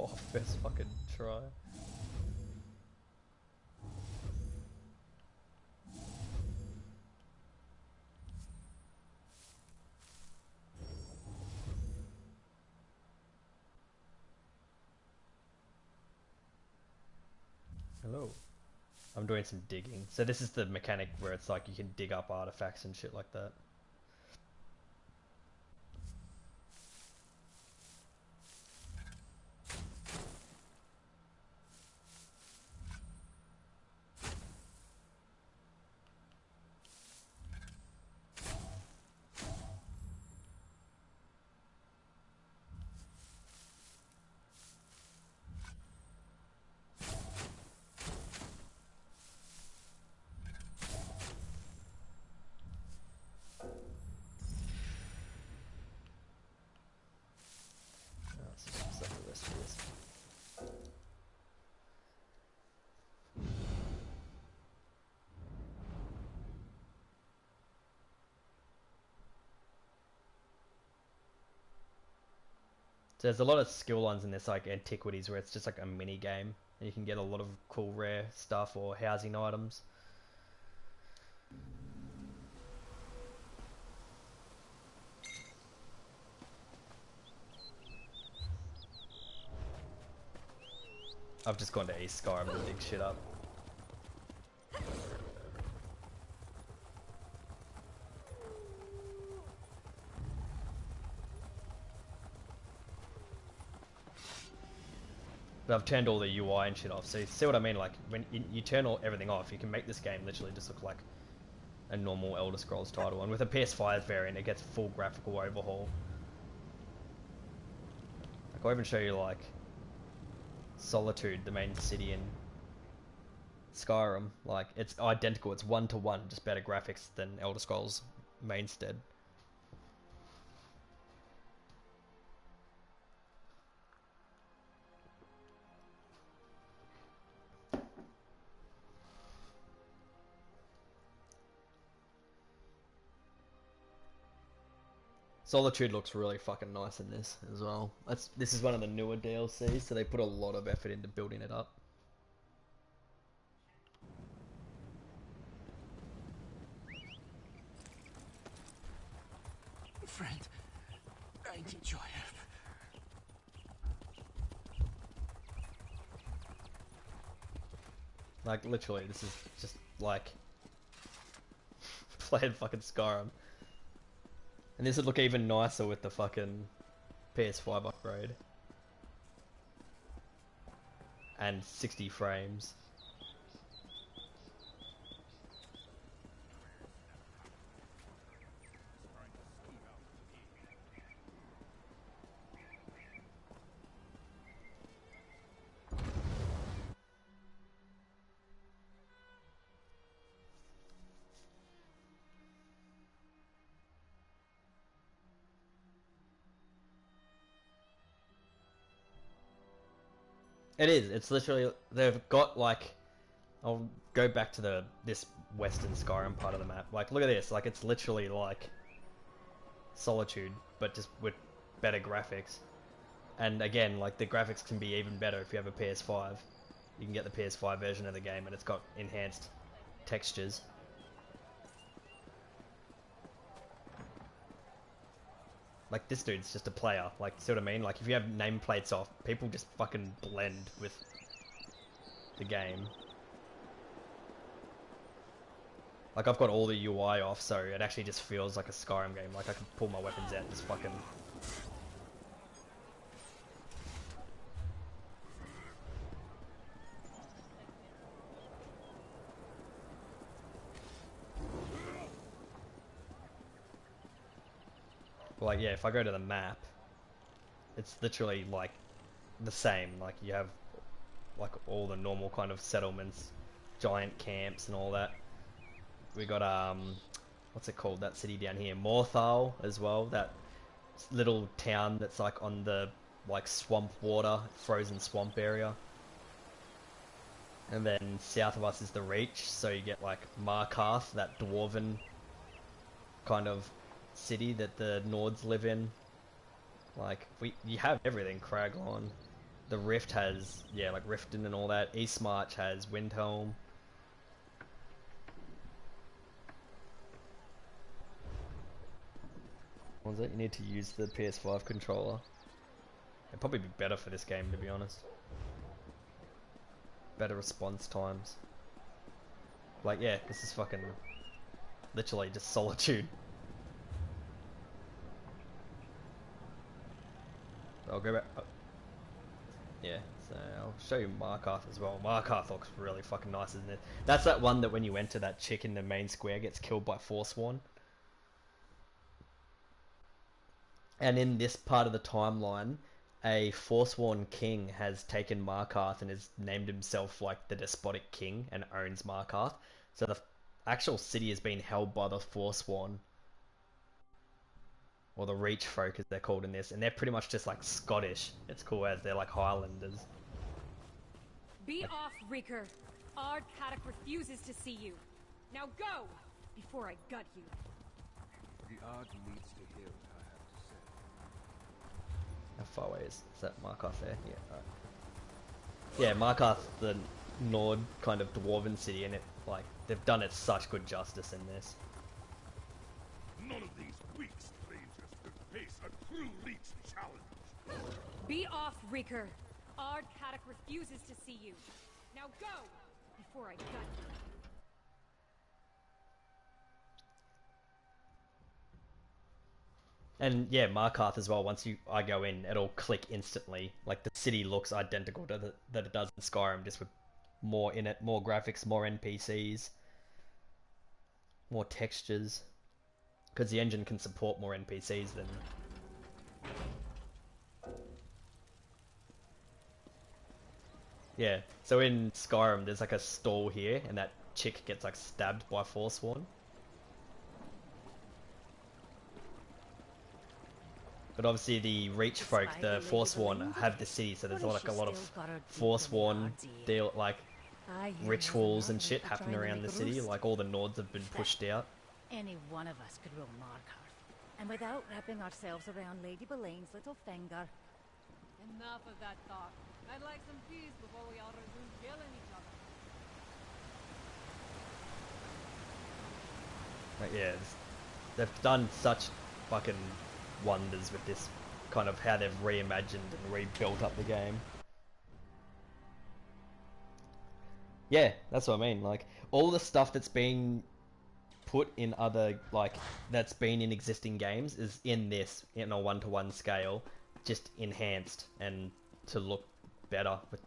Oh, first fucking try. Hello. I'm doing some digging. So this is the mechanic where it's like you can dig up artifacts and shit like that. So there's a lot of skill lines in this, like antiquities, where it's just like a mini game, and you can get a lot of cool rare stuff or housing items. I've just gone to East Skyrim to dig shit up. But I've turned all the UI and shit off, so you see what I mean? Like, when you turn everything off, you can make this game literally just look like a normal Elder Scrolls title. And with a PS5 variant, it gets full graphical overhaul. Like, I'll even show you, like, Solitude, the main city in Skyrim. Like, it's identical, it's 1-to-1, just better graphics than Elder Scrolls Mainstead. Solitude looks really fucking nice in this as well. This is one of the newer DLCs, so they put a lot of effort into building it up. Friend, I need your help. Like, literally, this is just like playing fucking Skyrim. And this would look even nicer with the fucking PS5 upgrade. And 60 frames. It is. It's literally, they've got like, I'll go back to this western Skyrim part of the map. Like, look at this. Like, it's literally like Solitude, but just with better graphics. And again, like, the graphics can be even better if you have a PS5. You can get the PS5 version of the game, and it's got enhanced textures. Like, this dude's just a player. Like, see what I mean? Like, if you have nameplates off, people just fucking blend with the game. Like, I've got all the UI off, so it actually just feels like a Skyrim game. Like, I can pull my weapons out and just fucking... But like, yeah, if I go to the map, it's literally like the same. Like, you have like all the normal kind of settlements, giant camps and all that. We got what's it called, that city down here, Morthal as well, that little town that's like on the like swamp water, frozen swamp area. And then south of us is the Reach, so you get like Markarth, that dwarven kind of city that the Nords live in. Like, you have everything, Craglon, The Rift has, yeah, like Riften and all that. East March has Windhelm. What was it? You need to use the PS5 controller. It'd probably be better for this game, to be honest. Better response times. Like, yeah, this is fucking literally just Solitude. I'll go back. Oh. Yeah, so I'll show you Markarth as well. Markarth looks really fucking nice, isn't it? That's that one that when you enter that chick in the main square gets killed by Forsworn. And in this part of the timeline, a Forsworn king has taken Markarth and has named himself like the despotic king and owns Markarth. So the actual city has been held by the Forsworn. Or the Reach folk as they're called in this. And they're pretty much just like Scottish. It's cool as they're like Highlanders. Be off, Reeker. Ard Kaddock refuses to see you. Now go! Before I gut you. The Ard needs to hear what I have to say. How far away is that Markarth there? Yeah, alright. Yeah, Markarth, the Nord kind of dwarven city, and it like they've done it such good justice in this. None of these weak strangers could face a true Leech challenge. Be off, Reeker. Ard Kaddock refuses to see you. Now go! Before I gut you. And yeah, Markarth as well, once I go in, it'll click instantly. Like the city looks identical to that it does in Skyrim, just with more in it, more graphics, more NPCs, more textures. Because the engine can support more NPCs than... Yeah, so in Skyrim there's like a stall here, and that chick gets like stabbed by Forsworn. But obviously the Reach folk, the Forsworn, have the city, so there's like a lot of Forsworn deal, like rituals and shit happening around the city. Like all the Nords have been pushed out. Any one of us could rule Markarth, and without wrapping ourselves around Lady Belaine's little finger. Enough of that talk. I'd like some peace before we all resume killing each other. Like, yeah, they've done such fucking wonders with this kind of how they've reimagined and rebuilt up the game. Yeah, that's what I mean. Like all the stuff that's been put in other, like that's been in existing games is in this in a one-to-one scale, just enhanced and to look better with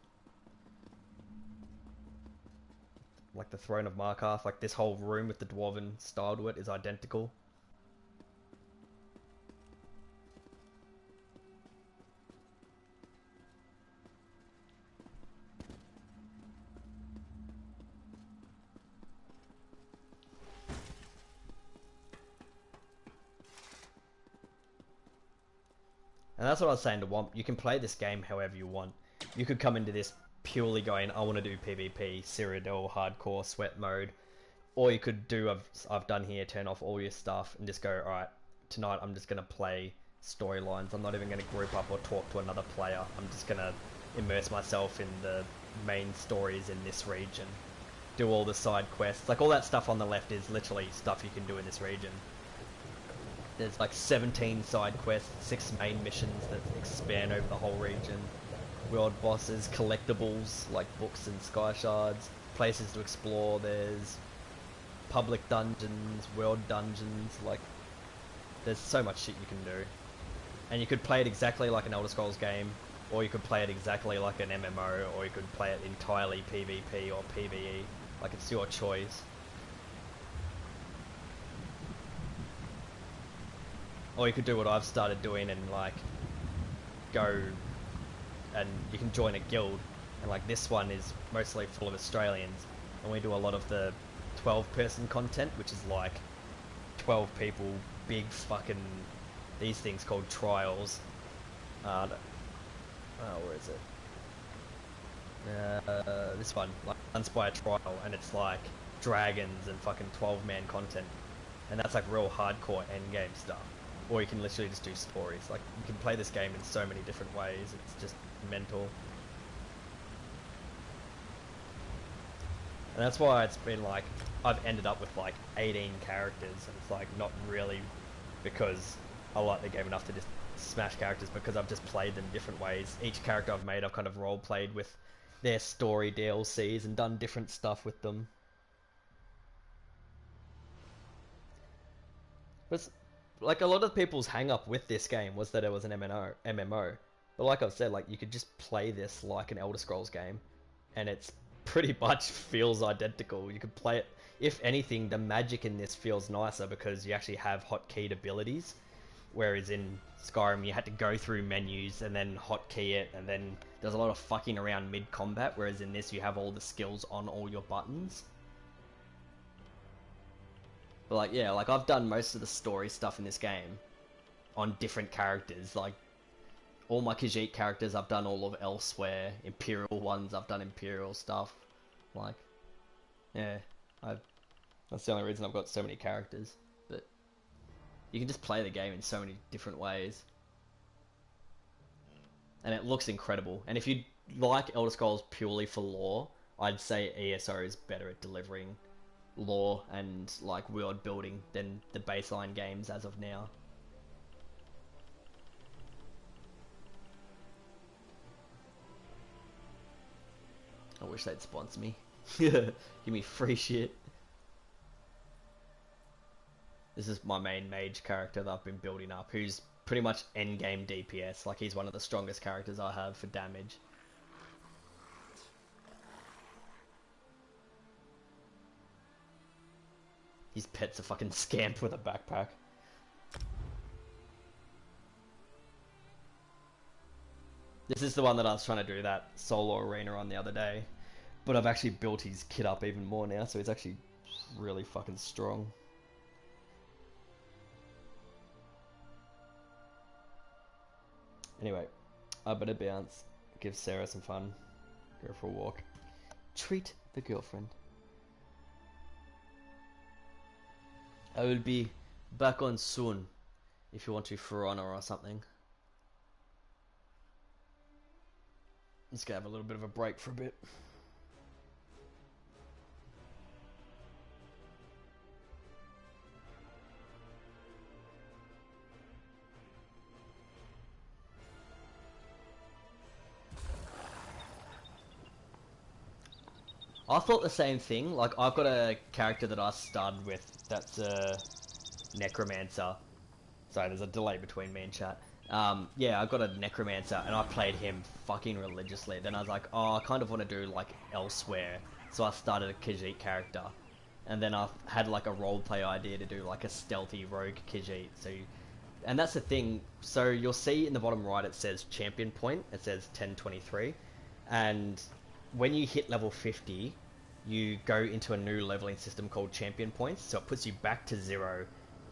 like the Throne of Markarth. Like this whole room with the dwarven style to it is identical. And that's what I was saying to Womp. You can play this game however you want. You could come into this purely going, I want to do PvP, Cyrodiil, hardcore, sweat mode. Or you could do, I've done here, turn off all your stuff and just go, alright, tonight I'm just going to play storylines. I'm not even going to group up or talk to another player. I'm just going to immerse myself in the main stories in this region. Do all the side quests. Like all that stuff on the left is literally stuff you can do in this region. There's like 17 side quests, 6 main missions that expand over the whole region. World bosses, collectibles like books and sky shards, places to explore. There's public dungeons, world dungeons. Like there's so much shit you can do. And you could play it exactly like an Elder Scrolls game, or you could play it exactly like an MMO, or you could play it entirely PvP or PvE. Like it's your choice. Or you could do what I've started doing and like go and you can join a guild, and like this one is mostly full of Australians, and we do a lot of the 12-person content, which is like 12 people, big fucking these things called trials. Oh, where is it? This one, like Uninspired Trial, and it's like dragons and fucking 12-man content, and that's like real hardcore endgame stuff. Or you can literally just do stories. Like you can play this game in so many different ways. It's just mental. And that's why it's been like, I've ended up with like 18 characters, and it's like not really because I like the game enough to just smash characters, because I've just played them different ways. Each character I've made, I've kind of role played with their story DLCs and done different stuff with them. But like a lot of people's hang up with this game was that it was an MMO. But like I've said, like you could just play this like an Elder Scrolls game, and it's pretty much feels identical. You could play it. If anything, the magic in this feels nicer because you actually have hotkeyed abilities, whereas in Skyrim you had to go through menus and then hotkey it, and then there's a lot of fucking around mid-combat, whereas in this you have all the skills on all your buttons. But like, yeah, like I've done most of the story stuff in this game on different characters. Like all my Khajiit characters I've done all of elsewhere. Imperial ones I've done Imperial stuff. Like, yeah, that's the only reason I've got so many characters. But you can just play the game in so many different ways. And it looks incredible. And if you like Elder Scrolls purely for lore, I'd say ESO is better at delivering lore and like world building than the baseline games as of now. I wish they'd sponsor me. Give me free shit. This is my main mage character that I've been building up, who's pretty much endgame DPS. Like he's one of the strongest characters I have for damage. His pet's a fucking scamp with a backpack. This is the one that I was trying to do that solo arena on the other day. But I've actually built his kit up even more now, so he's actually really fucking strong. Anyway, I better bounce, give Sarah some fun, go for a walk, treat the girlfriend. I will be back on soon, if you want to for honor or something. Let's go have a little bit of a break for a bit. I thought the same thing. Like, I've got a character that I started with that's a necromancer. Sorry, there's a delay between me and chat. Yeah, I've got a necromancer, and I played him fucking religiously. Then I was like, oh, I kind of want to do, like, elsewhere. So I started a Khajiit character. And then I had, like, a roleplay idea to do, like, a stealthy rogue Khajiit. And that's the thing. So you'll see in the bottom right it says champion point. It says 1023. And when you hit level 50, you go into a new leveling system called champion points. So it puts you back to 0,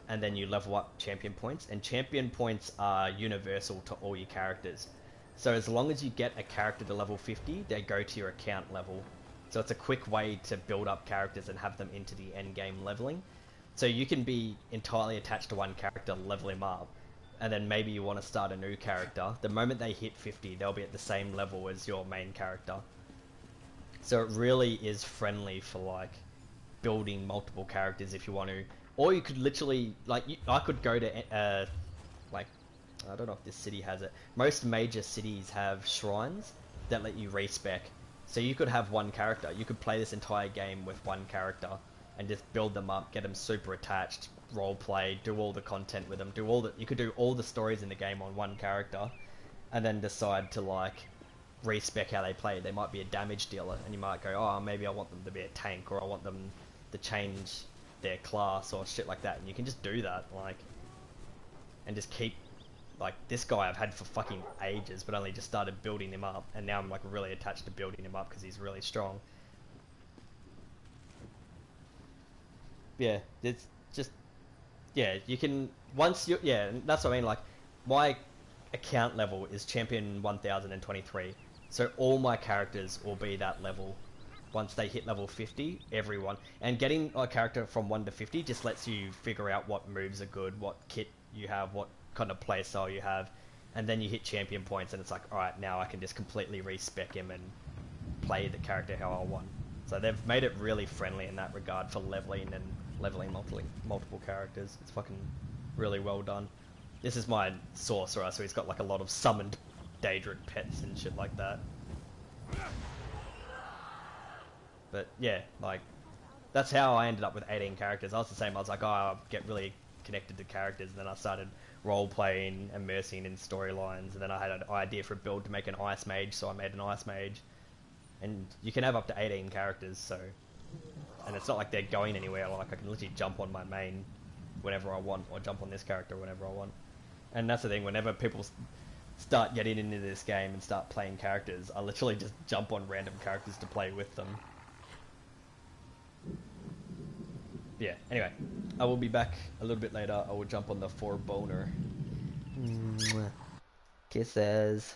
and then you level up champion points. And champion points are universal to all your characters. So as long as you get a character to level 50, they go to your account level. So it's a quick way to build up characters and have them into the end game leveling. So you can be entirely attached to one character, level him up, and then maybe you want to start a new character. The moment they hit 50, they'll be at the same level as your main character. So it really is friendly for like building multiple characters if you want to. Or you could literally, like, I could go to, like, I don't know if this city has it. Most major cities have shrines that let you respec. So you could have one character. You could play this entire game with one character and just build them up, get them super attached, roleplay, do all the content with them, you could do all the stories in the game on one character, and then decide to like respec how they play. They might be a damage dealer, and you might go, oh, maybe I want them to be a tank, or I want them to change their class or shit like that. And you can just do that, like, and just keep, like, this guy I've had for fucking ages, but only just started building him up, and now I'm like really attached to building him up because he's really strong. Yeah, it's just, yeah, you can, once you, yeah, that's what I mean, like, my account level is champion 1023. So all my characters will be that level once they hit level 50, everyone. And getting a character from 1 to 50 just lets you figure out what moves are good, what kit you have, what kind of playstyle you have. And then you hit champion points and it's like, alright, now I can just completely respec him and play the character how I want. So they've made it really friendly in that regard for leveling and leveling multiple characters. It's fucking really well done. This is my sorcerer, so he's got like a lot of summoned Daedric pets and shit like that. But yeah, like, that's how I ended up with 18 characters. I was the same. I was like, oh, I'll get really connected to characters, and then I started role-playing, immersing in storylines, and then I had an idea for a build to make an ice mage, so I made an ice mage. And you can have up to 18 characters, so... And it's not like they're going anywhere, like I can literally jump on my main whenever I want, or jump on this character whenever I want. And that's the thing, whenever people start getting into this game and start playing characters, I literally just jump on random characters to play with them. Yeah, anyway, I will be back a little bit later. I will jump on the 4 boner. Kisses.